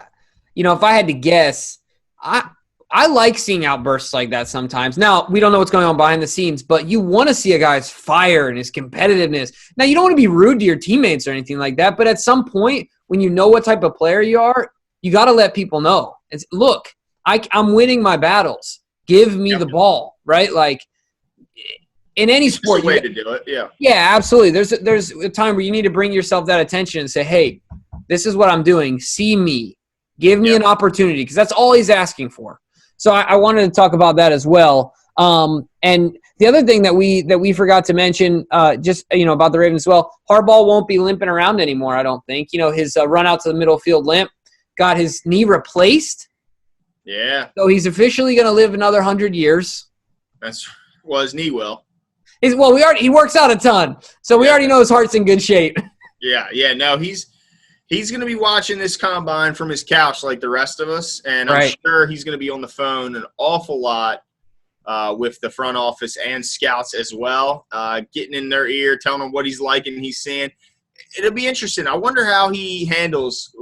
S2: You know, if I had to guess, I like seeing outbursts like that sometimes. Now, we don't know what's going on behind the scenes, but you want to see a guy's fire and his competitiveness. Now, you don't want to be rude to your teammates or anything like that, but at some point, when you know what type of player you are, you got to let people know. It's, look, I'm winning my battles. Give me the ball, right? Like, in any sport.
S1: There's a way to do it, yeah.
S2: Yeah, absolutely. There's a time where you need to bring yourself that attention and say, hey, this is what I'm doing. See me. Give me an opportunity, because that's all he's asking for. So I wanted to talk about that as well. And the other thing that we forgot to mention, just, you know, about the Ravens as well, Harbaugh won't be limping around anymore, I don't think. You know, his run out to the middle field limp got his knee replaced.
S1: Yeah.
S2: So he's officially going to live another 100 years.
S1: Well, his knee will.
S2: He works out a ton, so we already know his heart's in good shape.
S1: Yeah. No, he's going to be watching this combine from his couch like the rest of us, and I'm sure he's going to be on the phone an awful lot with the front office and scouts as well, getting in their ear, telling them what he's liking, he's seeing. It'll be interesting. I wonder how he handles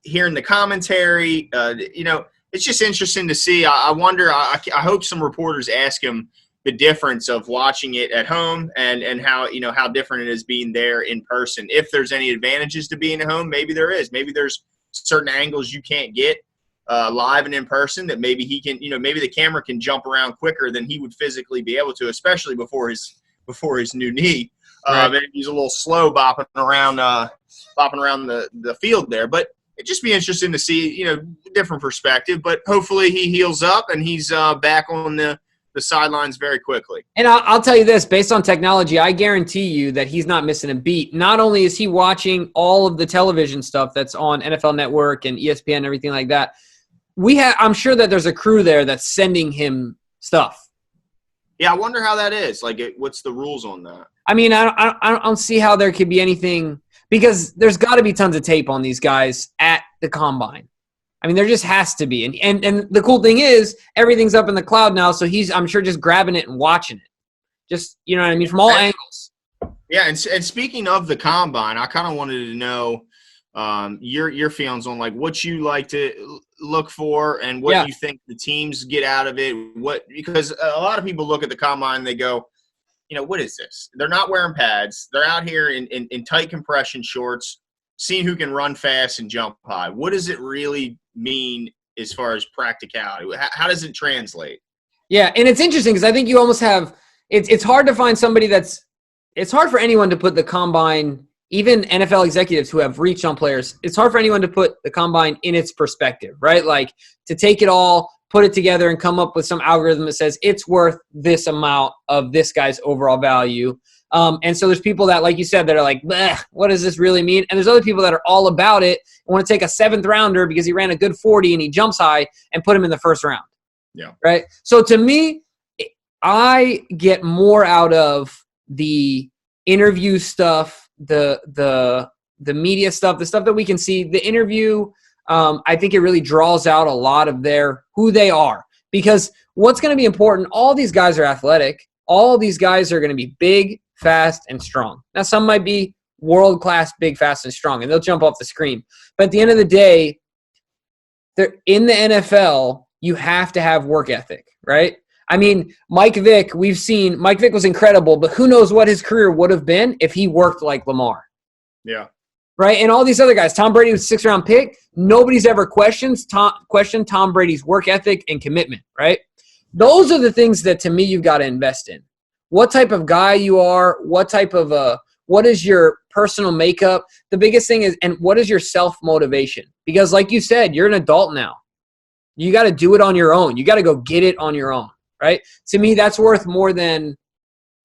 S1: hearing the commentary. You know, it's just interesting to see. I wonder. I hope some reporters ask him the difference of watching it at home and how, you know, how different it is being there in person. If there's any advantages to being at home, maybe there is. Maybe there's certain angles you can't get live and in person that maybe he can, you know, maybe the camera can jump around quicker than he would physically be able to, especially before his new knee.
S2: Right.
S1: Maybe he's a little slow bopping around the field there. But it'd just be interesting to see, different perspective. But hopefully he heals up and he's back on the sidelines very quickly.
S2: And I'll tell you this, based on technology, I guarantee you that he's not missing a beat. Not only is he watching all of the television stuff that's on NFL Network and ESPN and everything like that, I'm sure that there's a crew there that's sending him stuff.
S1: Yeah, I wonder how that is. Like, what's the rules on that?
S2: I mean, I don't see how there could be anything, because there's got to be tons of tape on these guys at the combine. I mean, there just has to be. And the cool thing is everything's up in the cloud now, so he's, I'm sure, just grabbing it and watching it. Just, you know what I mean, from all angles.
S1: Yeah, and speaking of the combine, I kind of wanted to know your feelings on, like, what you like to look for and what you think the teams get out of it. Because a lot of people look at the combine and they go, what is this? They're not wearing pads. They're out here in tight compression shorts, seeing who can run fast and jump high. What does it really mean as far as practicality? How does it translate?
S2: Yeah, and it's interesting because I think you almost have it's hard to find somebody it's hard for anyone to put the combine, even NFL executives who have reached on players, it's hard for anyone to put the combine in its perspective, right? Like, to take it all, put it together, and come up with some algorithm that says it's worth this amount of this guy's overall value. And so there's people that, like you said, that are like, what does this really mean? And there's other people that are all about it and want to take a 7th rounder because he ran a good 40 and he jumps high and put him in the 1st round.
S1: Yeah.
S2: Right? So to me, I get more out of the interview stuff, the media stuff, the stuff that we can see. The interview, I think it really draws out a lot of who they are. Because what's going to be important, all these guys are athletic. All these guys are going to be big, fast, and strong. Now, some might be world-class, big, fast, and strong, and they'll jump off the screen. But at the end of the day, they're in the NFL, you have to have work ethic, right? I mean, Mike Vick, we've seen Mike Vick was incredible, but who knows what his career would have been if he worked like Lamar.
S1: Yeah.
S2: Right? And all these other guys, Tom Brady was a 6th-round pick. Nobody's ever questioned Tom Brady's work ethic and commitment, right? Those are the things that, to me, you've got to invest in. What type of guy you are, what is your personal makeup? The biggest thing is, and what is your self-motivation? Because like you said, you're an adult now. You got to do it on your own. You got to go get it on your own, right? To me, that's worth more than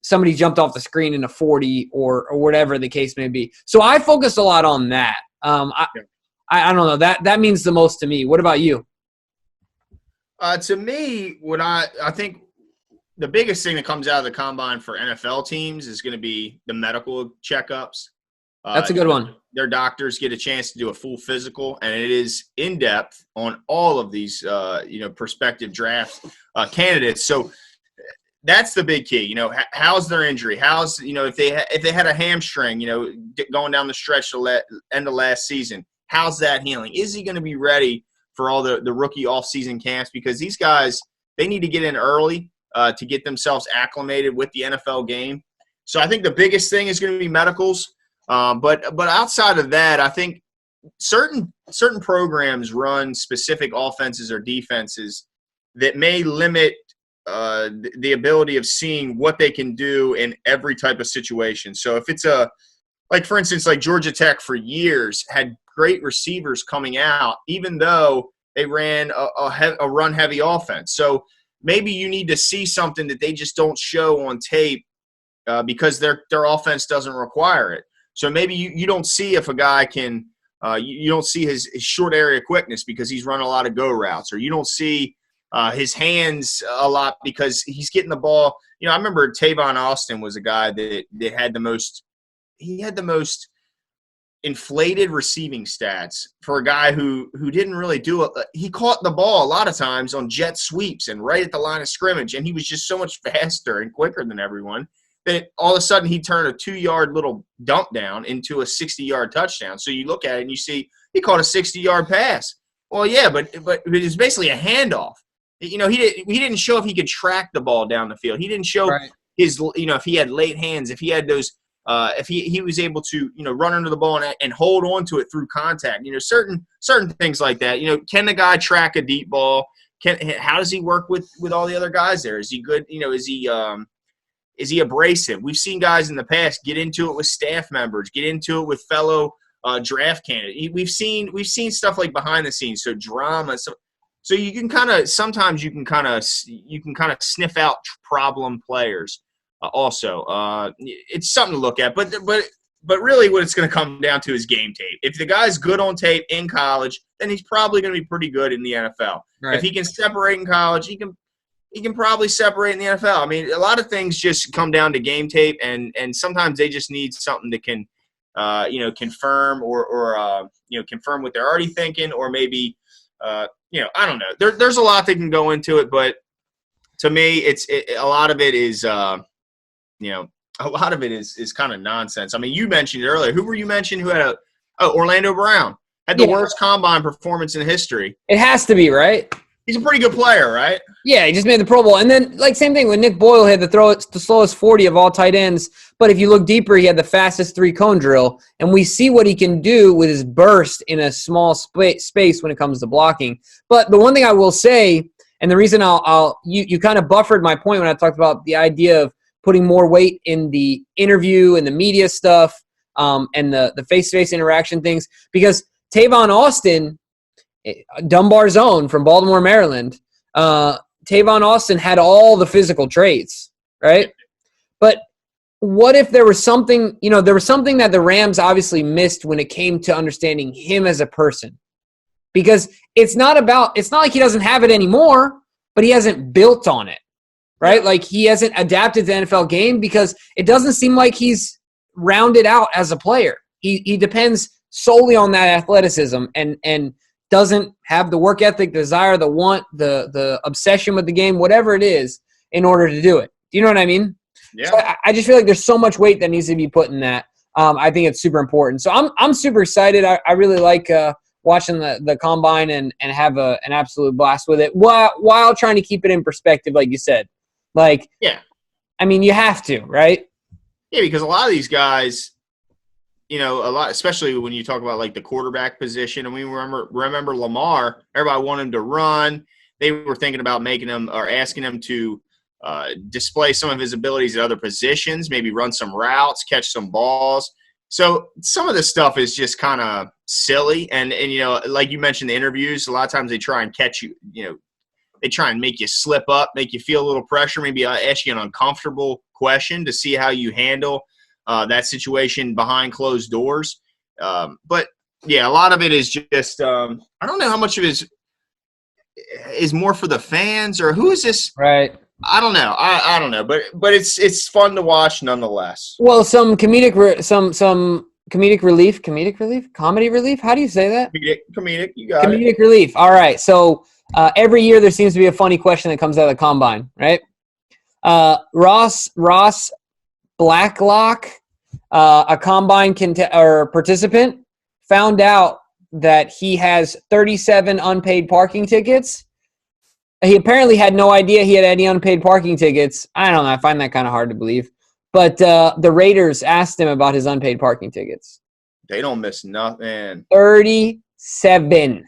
S2: somebody jumped off the screen in a 40 or whatever the case may be. So I focus a lot on that. I don't know. That means the most to me. What about you?
S1: To me, what I think the biggest thing that comes out of the combine for NFL teams is going to be the medical checkups.
S2: That's a good one.
S1: Their doctors get a chance to do a full physical, and it is in depth on all of these, prospective draft candidates. So that's the big key. How's their injury? How's if they had a hamstring, going down the stretch to end of last season, how's that healing? Is he going to be ready for all the rookie offseason camps? Because these guys, they need to get in early to get themselves acclimated with the NFL game. So I think the biggest thing is going to be medicals. But outside of that, I think certain programs run specific offenses or defenses that may limit the ability of seeing what they can do in every type of situation. So if it's for instance, like Georgia Tech for years had great receivers coming out, even though they ran a run-heavy offense. So maybe you need to see something that they just don't show on tape because their offense doesn't require it. So maybe you don't see if a guy can you don't see his short area quickness because he's run a lot of go routes, or you don't see his hands a lot because he's getting the ball. I remember Tavon Austin was a guy that had the most inflated receiving stats for a guy who didn't really do it. He caught the ball a lot of times on jet sweeps and right at the line of scrimmage, and he was just so much faster and quicker than everyone that all of a sudden he turned a 2-yard little dump down into a 60-yard touchdown. So you look at it and you see he caught a 60-yard pass. Well, yeah, but it was basically a handoff. He didn't show if he could track the ball down the field. He didn't show his if he had late hands, if he had those if he was able to run under the ball and hold on to it through contact. Certain things like that. Can the guy track a deep ball? How does he work with all the other guys there? Is he good? is he abrasive? We've seen guys in the past get into it with staff members, get into it with fellow draft candidates. We've seen stuff like behind the scenes, so drama. So you can kind of sometimes you can kind of sniff out problem players. Also, it's something to look at, but really, what it's going to come down to is game tape. If the guy's good on tape in college, then he's probably going to be pretty good in the NFL.
S2: Right.
S1: If he can separate in college, he can probably separate in the NFL. I mean, a lot of things just come down to game tape, and sometimes they just need something that can, confirm or confirm what they're already thinking, or maybe, I don't know. There's a lot that can go into it, but to me, a lot of it is, a lot of it is kind of nonsense. I mean, you mentioned it earlier. Who were you mentioning who had Orlando Brown had the worst combine performance in history?
S2: It has to be, right?
S1: He's a pretty good player, right?
S2: Yeah, he just made the Pro Bowl. And then, same thing with Nick Boyle, had the slowest 40 of all tight ends. But if you look deeper, he had the fastest 3-cone drill. And we see what he can do with his burst in a small space when it comes to blocking. But the one thing I will say, and the reason you kind of buffered my point when I talked about the idea of putting more weight in the interview and the media stuff and the face-to-face interaction things, because Tavon Austin, Dunbar's own from Baltimore, Maryland, Tavon Austin had all the physical traits, right? But what if there was something, that the Rams obviously missed when it came to understanding him as a person? Because it's not like he doesn't have it anymore, but he hasn't built on it, right? Like he hasn't adapted to the NFL game because it doesn't seem like he's rounded out as a player. He depends solely on that athleticism and doesn't have the work ethic, desire, the want, the obsession with the game, whatever it is, in order to do it. Do you know what I mean?
S1: Yeah.
S2: So I just feel like there's so much weight that needs to be put in that. I think it's super important. So I'm super excited. I really like watching the combine and have an absolute blast with it while trying to keep it in perspective, like you said.
S1: Yeah.
S2: I mean, you have to, right?
S1: Yeah, because a lot of these guys, a lot, especially when you talk about like the quarterback position. And we remember Lamar. Everybody wanted him to run. They were thinking about making him or asking him to display some of his abilities at other positions, maybe run some routes, catch some balls. So some of this stuff is just kind of silly. And like you mentioned, the interviews, a lot of times they try and catch you. They try and make you slip up, make you feel a little pressure, maybe ask you an uncomfortable question to see how you handle that situation behind closed doors. But, yeah, a lot of it is just I don't know how much of it is more for the fans or who is this?
S2: Right.
S1: I don't know. I don't know. But it's fun to watch nonetheless.
S2: Well, some comedic relief. Comedy relief? How do you say that?
S1: Comedic. You got it.
S2: Comedic relief. All right. So every year there seems to be a funny question that comes out of the combine, right? Ross Blacklock, a combine participant, found out that he has 37 unpaid parking tickets. He apparently had no idea he had any unpaid parking tickets. I don't know. I find that kind of hard to believe. But the Raiders asked him about his unpaid parking tickets.
S1: They don't miss nothing.
S2: 37.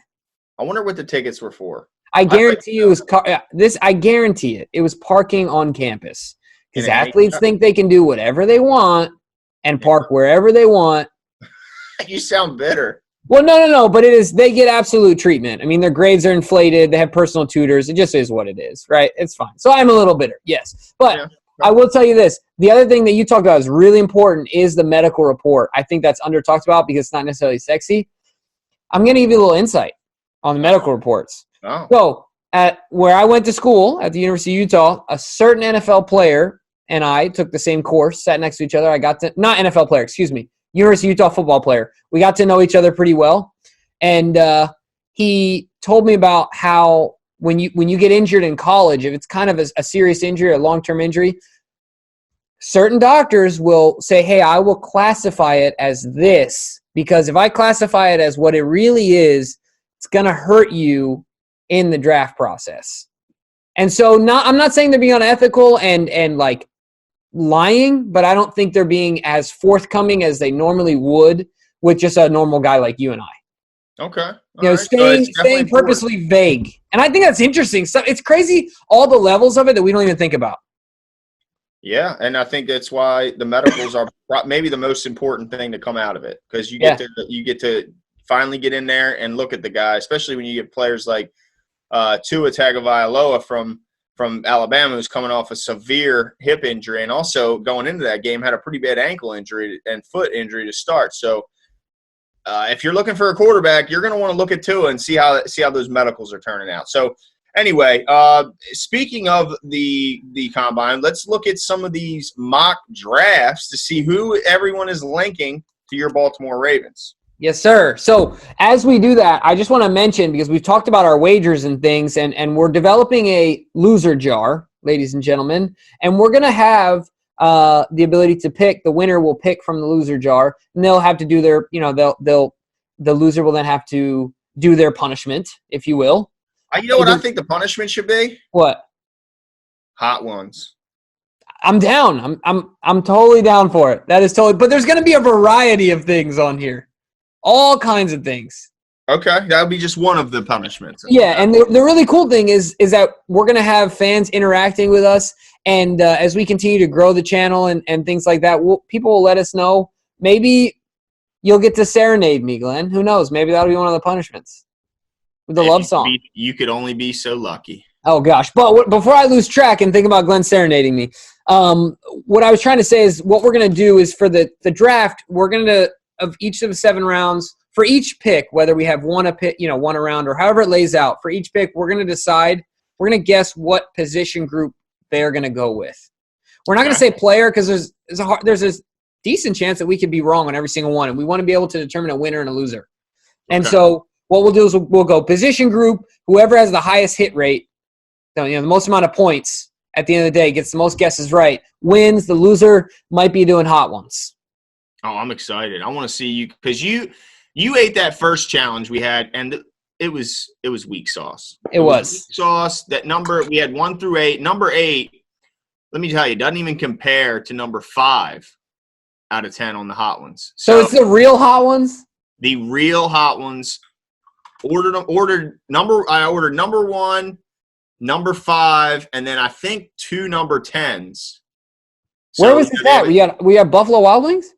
S1: I wonder what the tickets were for.
S2: I guarantee you it was I guarantee it. It was parking on campus. Because athletes think they can do whatever they want and park wherever they want.
S1: You sound bitter.
S2: Well, no. But it is. They get absolute treatment. I mean, their grades are inflated. They have personal tutors. It just is what it is, right? It's fine. So I'm a little bitter, yes. But I will tell you this. The other thing that you talked about is really important is the medical report. I think that's under-talked about because it's not necessarily sexy. I'm going to give you a little insight on the medical reports.
S1: Oh.
S2: So at where I went to school at the University of Utah, a certain NFL player and I took the same course, sat next to each other. Not NFL player, excuse me, University of Utah football player. We got to know each other pretty well. And he told me about how when you get injured in college, if it's kind of a serious injury, a long-term injury, certain doctors will say, hey, I will classify it as this because if I classify it as what it really is, it's going to hurt you in the draft process. And so I'm not saying they're being unethical and like lying, but I don't think they're being as forthcoming as they normally would with just a normal guy like you and I.
S1: Okay.
S2: Staying purposely vague. And I think that's interesting. So it's crazy all the levels of it that we don't even think about.
S1: Yeah, and I think that's why the medicals are maybe the most important thing to come out of it, because you get to finally get in there and look at the guy, especially when you get players like Tua Tagovailoa from Alabama, who's coming off a severe hip injury, and also going into that game had a pretty bad ankle injury and foot injury to start. So if you're looking for a quarterback, you're going to want to look at Tua and see how those medicals are turning out. So anyway, speaking of the combine, let's look at some of these mock drafts to see who everyone is linking to your Baltimore Ravens.
S2: Yes, sir. So as we do that, I just want to mention, because we've talked about our wagers and things, and we're developing a loser jar, ladies and gentlemen, and we're going to have the ability to pick. The winner will pick from the loser jar, and they'll have to do their, the loser will then have to do their punishment, if you will.
S1: You know what I think the punishment should be?
S2: What?
S1: Hot ones.
S2: I'm down. I'm totally down for it. That is totally. But there's going to be a variety of things on here. All kinds of things.
S1: Okay, that would be just one of the punishments.
S2: Yeah, and the really cool thing is that we're going to have fans interacting with us, and as we continue to grow the channel and things like that, people will let us know. Maybe you'll get to serenade me, Glenn. Who knows? Maybe that'll be one of the punishments. With the love song.
S1: You could only be so lucky.
S2: Oh, gosh. But before I lose track and think about Glenn serenading me, what I was trying to say is what we're going to do is for the draft, we're going to, of each of the 7 rounds, for each pick, whether we have one around or however it lays out, for each pick, we're going to decide, we're going to guess what position group they're going to go with. We're not going to say player, because there's a decent chance that we could be wrong on every single one, and we want to be able to determine a winner and a loser. And so what we'll do is we'll go position group. Whoever has the highest hit rate, the most amount of points at the end of the day, gets the most guesses right, wins. The loser might be doing hot ones.
S1: Oh, I'm excited. I want to see you, because you ate that first challenge we had, and it was weak sauce.
S2: It was
S1: weak sauce. That number, we had 1 through 8. Number 8, let me tell you, doesn't even compare to number 5 out of 10 on the hot ones.
S2: So it's the real hot ones?
S1: The real hot ones. I ordered number 1, number 5, and then I think 2 number 10s.
S2: Where was this at? We had Buffalo Wild Wings?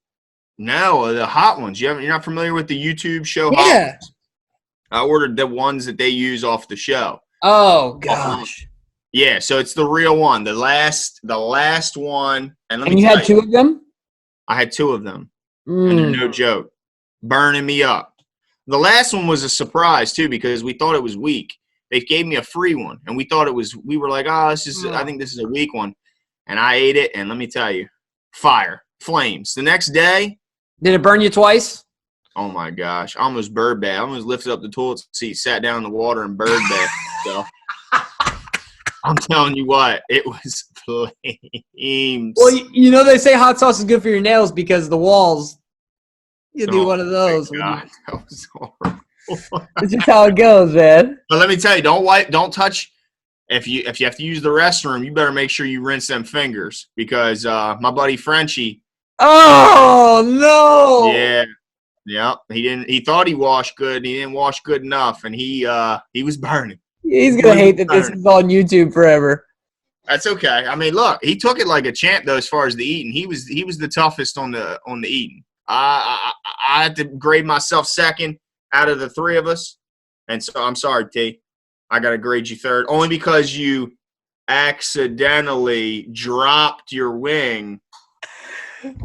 S1: No, the hot ones. You're not familiar with the YouTube show Hot Ones? I ordered the ones that they use off the show.
S2: Oh gosh.
S1: Yeah, so it's the real one, the last one. And
S2: you had 2 of them?
S1: I had 2 of them. And they're no joke. Burning me up. The last one was a surprise too, because we thought it was weak. They gave me a free one, and we were like, I think this is a weak one. And I ate it, and let me tell you, fire, flames. The next day.
S2: Did it burn you twice?
S1: Oh, my gosh. I almost bird bath. I almost lifted up the toilet seat, sat down in the water, and bird bath. So I'm telling you what, it was flames.
S2: Well, they say hot sauce is good for your nails because the walls, you do one of those.
S1: God, that was horrible.
S2: That's just how it goes, man.
S1: But let me tell you, don't touch. If you have to use the restroom, you better make sure you rinse them fingers, because my buddy Frenchie.
S2: Oh no!
S1: Yeah. He thought he washed good, and he didn't wash good enough, and he was burning.
S2: He's gonna hate that this is on YouTube forever.
S1: That's okay. I mean, look, he took it like a champ though, as far as the eating. He was the toughest on the eating. I had to grade myself second out of the 3 of us, and so I'm sorry, T. I got to grade you third, only because you accidentally dropped your wing.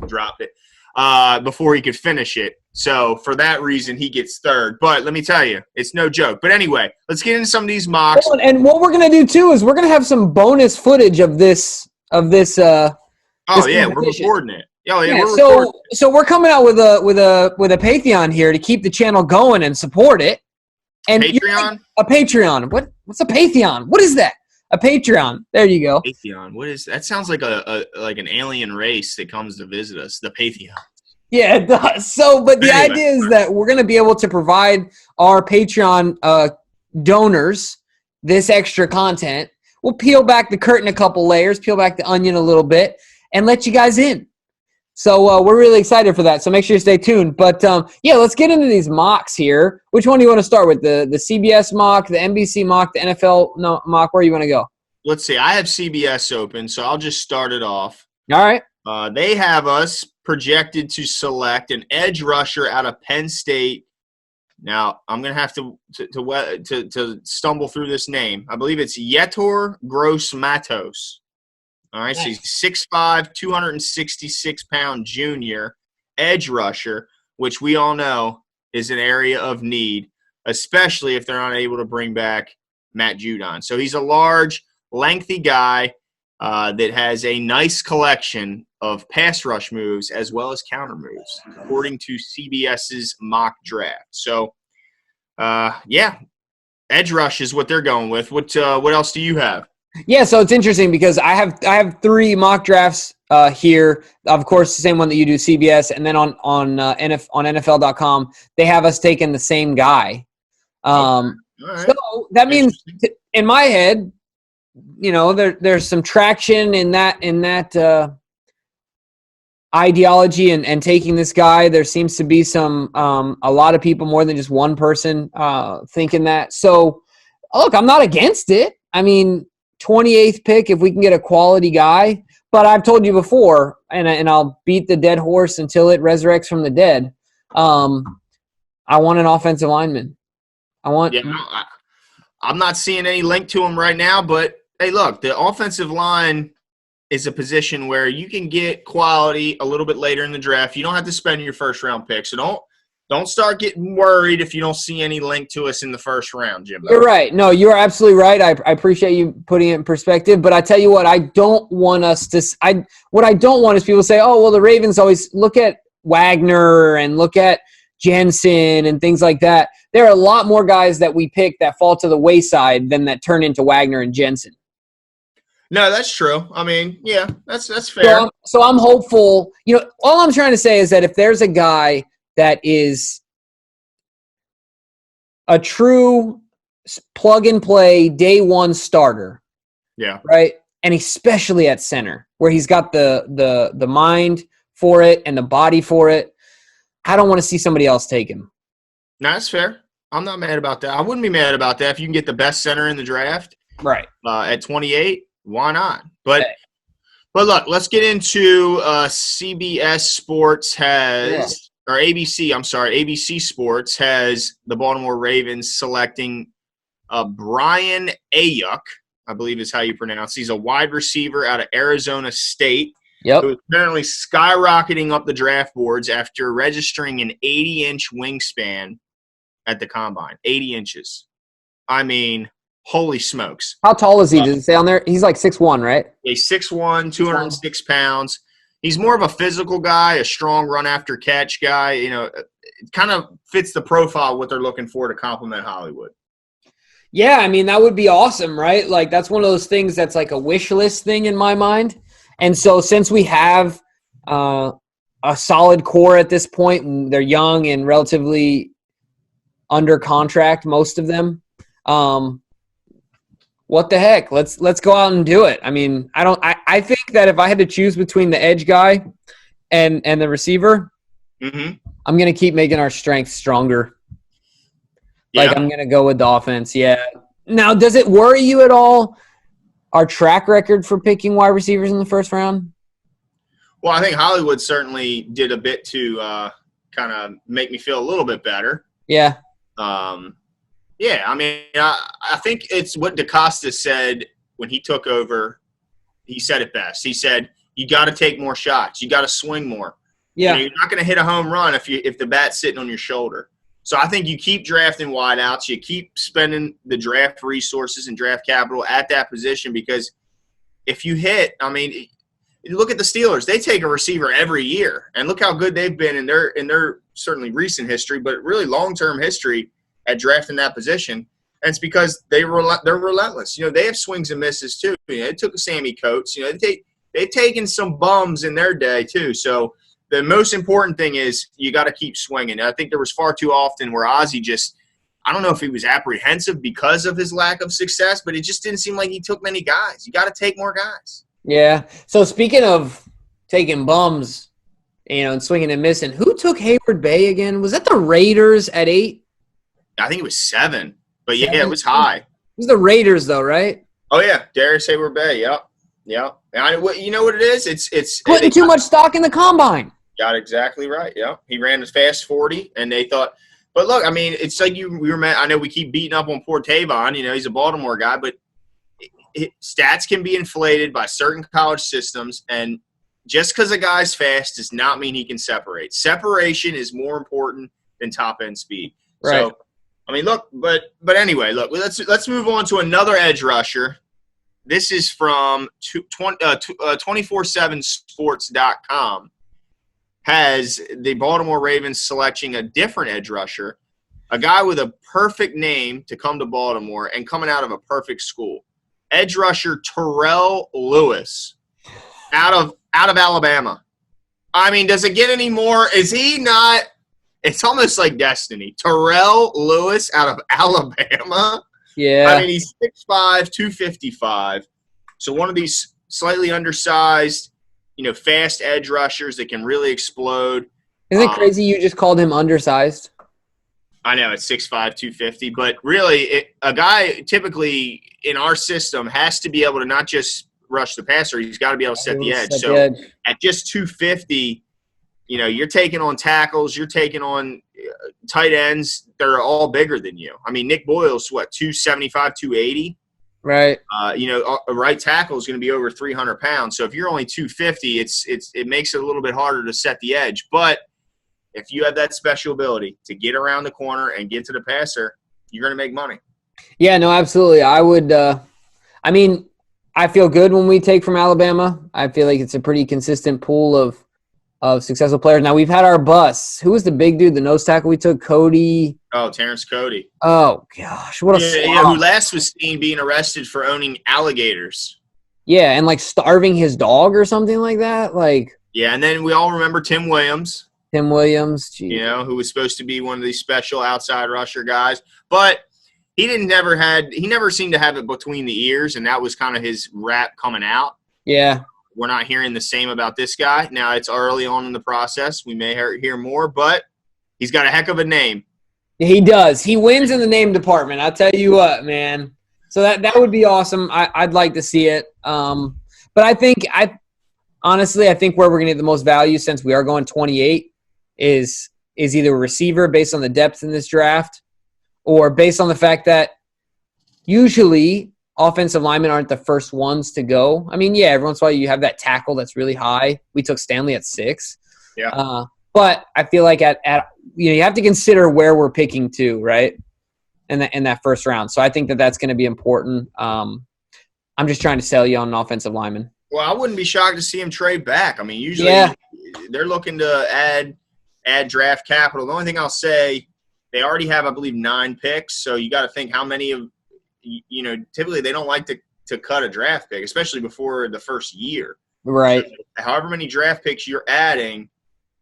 S1: Dropped it before he could finish it. So for that reason, he gets third. But let me tell you, it's no joke. But anyway, let's get into some of these mocks.
S2: And what we're gonna do too is we're gonna have some bonus footage of this.
S1: We're recording it.
S2: So we're coming out with a Patreon here to keep the channel going and support it. And
S1: Patreon?
S2: A Patreon. What's a Patreon? What is that? A Patreon. There you go.
S1: Patreon. What is that? Sounds like like an alien race that comes to visit us. The Patreon.
S2: Yeah, it does. So, but the idea is that we're going to be able to provide our Patreon donors this extra content. We'll peel back the curtain a couple layers, peel back the onion a little bit, and let you guys in. So we're really excited for that. So make sure you stay tuned. But, let's get into these mocks here. Which one do you want to start with? The CBS mock, the NBC mock, the NFL mock? Where do you want to go?
S1: Let's see. I have CBS open, so I'll just start it off.
S2: All right.
S1: They have us projected to select an edge rusher out of Penn State. Now, I'm going to have to stumble through this name. I believe it's Yetur Gross-Matos. All right,
S2: Nice.
S1: So he's 6'5", 266-pound junior edge rusher, which we all know is an area of need, especially if they're not able to bring back Matt Judon. So he's a large, lengthy guy that has a nice collection of pass rush moves as well as counter moves, according to CBS's mock draft. So, edge rush is what they're going with. What else do you have?
S2: Yeah, so it's interesting because I have 3 mock drafts here. Of course, the same one that you do, CBS, and then on NFL.com, they have us taking the same guy.
S1: Right.
S2: So that means, in my head, there's some traction in that ideology and taking this guy. There seems to be a lot of people, more than just one person, thinking that. So, look, I'm not against it. I mean, 28th pick, if we can get a quality guy. But I've told you before, and I'll beat the dead horse until it resurrects from the dead. I want an offensive lineman.
S1: I'm not seeing any link to him right now, but hey, look, the offensive line is a position where you can get quality a little bit later in the draft. You don't have to spend your first-round pick, so don't start getting worried if you don't see any link to us in the first round, Jimbo.
S2: You're right. No, you're absolutely right. I appreciate you putting it in perspective. But I tell you what, I don't want is people say, oh, well, the Ravens always look at Wagner and look at Jensen and things like that. There are a lot more guys that we pick that fall to the wayside than that turn into Wagner and Jensen.
S1: No, that's true. I mean, yeah, that's fair.
S2: So I'm hopeful. All I'm trying to say is that if there's a guy that is a true plug-and-play day one starter.
S1: Yeah.
S2: Right? And especially at center, where he's got the mind for it and the body for it. I don't want to see somebody else take him.
S1: No, that's fair. I'm not mad about that. I wouldn't be mad about that if you can get the best center in the draft.
S2: Right.
S1: At 28, why not? But look, let's get into CBS Sports or ABC, I'm sorry, ABC Sports has the Baltimore Ravens selecting Brian Ayuk, I believe is how you pronounce. He's a wide receiver out of Arizona State.
S2: Yep.
S1: Who is apparently skyrocketing up the draft boards after registering an 80-inch wingspan at the combine. 80 inches. I mean, holy smokes.
S2: How tall is he? Does it say on there? He's like 6'1", right?
S1: He's 6'1", 206 pounds. He's more of a physical guy, a strong run-after-catch guy. It kind of fits the profile of what they're looking for to complement Hollywood.
S2: Yeah, I mean, that would be awesome, right? Like, that's one of those things that's like a wish list thing in my mind. And so since we have a solid core at this point, and they're young and relatively under contract, most of them, what the heck? Let's go out and do it. I mean, I think that if I had to choose between the edge guy and the receiver, I'm going to keep making our strength stronger. Yeah. Like, I'm going to go with the offense. Yeah. Now, does it worry you at all, our track record for picking wide receivers in the first round?
S1: Well, I think Hollywood certainly did a bit to kind of make me feel a little bit better.
S2: Yeah.
S1: Yeah, I mean, I think it's what DeCosta said when he took over. He said it best. He said, you got to take more shots. You got to swing more.
S2: Yeah.
S1: You're not going to hit a home run if the bat's sitting on your shoulder. So I think you keep drafting wideouts. You keep spending the draft resources and draft capital at that position, because if you hit, I mean, look at the Steelers. They take a receiver every year, and look how good they've been in their certainly recent history, but really long-term history at drafting that position. And it's because they're relentless. They have swings and misses too. It took Sammy Coates. They've taken some bums in their day too. So the most important thing is you got to keep swinging. I think there was far too often where Ozzie I don't know if he was apprehensive because of his lack of success, but it just didn't seem like he took many guys. You got to take more guys.
S2: Yeah. So speaking of taking bums, and swinging and missing, who took Hayward Bay again? Was that the Raiders at 8?
S1: I think it was 7. But, yeah, it was high. It
S2: was the Raiders, though, right?
S1: Oh, yeah. Darius Hayward Bay, yep. Yeah. You know what it is? It's
S2: putting too much stock in the combine.
S1: Got exactly right. Yeah. He ran as fast 40, and they thought – but, look, I mean, it's like I know we keep beating up on poor Tavon. You know, he's a Baltimore guy, but stats can be inflated by certain college systems, and just because a guy's fast does not mean he can separate. Separation is more important than top-end speed.
S2: Right.
S1: So, I mean, look, but anyway, look, let's move on to another edge rusher. This is from 247sports.com. Has the Baltimore Ravens selecting a different edge rusher, a guy with a perfect name to come to Baltimore and coming out of a perfect school. Edge rusher Terrell Lewis out of Alabama. I mean, does it get any more? Is he not – it's almost like destiny. Terrell Lewis out of Alabama?
S2: Yeah.
S1: I mean, he's 6'5", 255. So one of these slightly undersized – fast edge rushers that can really explode.
S2: Isn't it crazy you just called him undersized?
S1: I know, it's 6'5", 250. But really, a guy typically in our system has to be able to not just rush the passer, he's got to be able to set the edge. So at just 250, you're taking on tackles, you're taking on tight ends that are all bigger than you. I mean, Nick Boyle's, 275, 280?
S2: Right.
S1: A right tackle is going to be over 300 pounds. So if you're only 250, it makes it a little bit harder to set the edge. But if you have that special ability to get around the corner and get to the passer, you're going to make money.
S2: Yeah, no, absolutely. I would I feel good when we take from Alabama. I feel like it's a pretty consistent pool of successful players. Now, we've had our busts. Who was the big dude, the nose tackle we took? Cody.
S1: Oh, Terrence Cody.
S2: Oh, gosh. What a
S1: who last was seen being arrested for owning alligators.
S2: Yeah, and, starving his dog or something like that.
S1: Yeah, and then we all remember Tim Williams.
S2: Geez.
S1: Who was supposed to be one of these special outside rusher guys. But he never seemed to have it between the ears, and that was kind of his rap coming out.
S2: Yeah.
S1: We're not hearing the same about this guy. Now, it's early on in the process. We may hear more, but he's got a heck of a name.
S2: He does. He wins in the name department. I'll tell you what, man. So that would be awesome. I'd like to see it. But I think honestly, I think where we're going to get the most value, since we are going 28, is either a receiver based on the depth in this draft, or based on the fact that usually offensive linemen aren't the first ones to go. I mean, yeah, every once in a while you have that tackle that's really high. We took Stanley at 6.
S1: Yeah.
S2: But I feel like you have to consider where we're picking to, right? In that first round. So I think that's going to be important. I'm just trying to sell you on an offensive lineman.
S1: Well, I wouldn't be shocked to see him trade back. I mean, usually they're looking to add draft capital. The only thing I'll say, they already have, I believe, 9 picks. So you got to think how many of typically they don't like to cut a draft pick, especially before the first year.
S2: Right.
S1: So however many draft picks you're adding,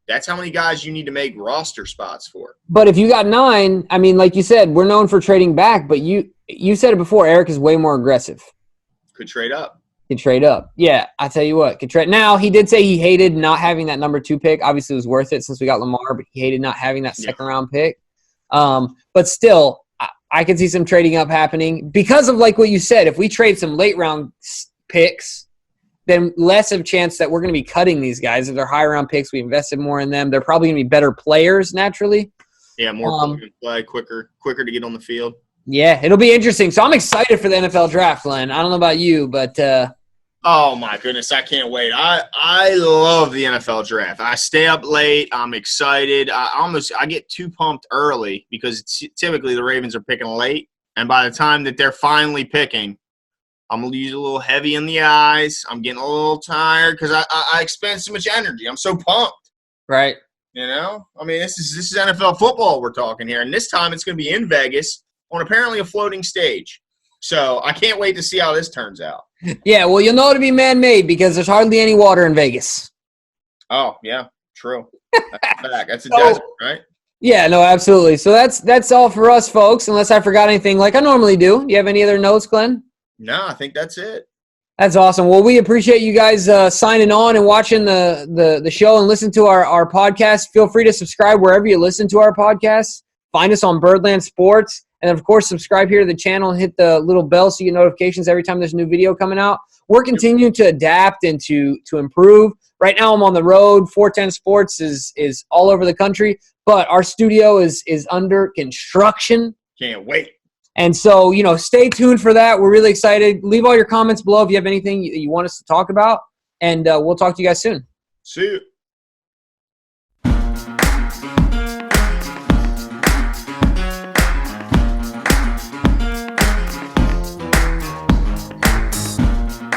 S1: that's how many guys you need to make roster spots for.
S2: But if you got 9, I mean, like you said, we're known for trading back, but you said it before, Eric is way more aggressive.
S1: Could trade up.
S2: Could trade up. Yeah, I tell you what, could trade. Now, he did say he hated not having that number 2 pick. Obviously, it was worth it since we got Lamar, but he hated not having that second-round pick. But still, I could see some trading up happening because of, like what you said, if we trade some late-round picks, then less of a chance that we're going to be cutting these guys. If they're high-round picks, we invested more in them. They're probably going to be better players naturally.
S1: Yeah, more play, quicker to get on the field.
S2: Yeah, it'll be interesting. So I'm excited for the NFL draft, Glenn. I don't know about you, but
S1: oh my goodness, I can't wait. I love the NFL draft. I stay up late. I'm excited. I get too pumped early because typically the Ravens are picking late, and by the time that they're finally picking, I'm usually a little heavy in the eyes. I'm getting a little tired because I expend so much energy. I'm so pumped.
S2: Right.
S1: I mean, this is NFL football we're talking here, and this time it's going to be in Vegas on apparently a floating stage. So I can't wait to see how this turns out.
S2: Yeah, well, you'll know it'll be man-made because there's hardly any water in Vegas.
S1: Oh, yeah, true. That's a desert, right?
S2: Yeah, no, absolutely. So that's all for us, folks, unless I forgot anything like I normally do. Do you have any other notes, Glenn?
S1: No, I think that's it.
S2: That's awesome. Well, we appreciate you guys signing on and watching the show and listen to our podcast. Feel free to subscribe wherever you listen to our podcast. Find us on Birdland Sports, And, of course, subscribe here to the channel and hit the little bell so you get notifications every time there's a new video coming out. We're continuing to adapt and to improve. Right now I'm on the road. 410 Sports is all over the country, but our studio is under construction.
S1: Can't wait.
S2: And so, stay tuned for that. We're really excited. Leave all your comments below if you have anything you want us to talk about, and we'll talk to you guys soon.
S1: See you.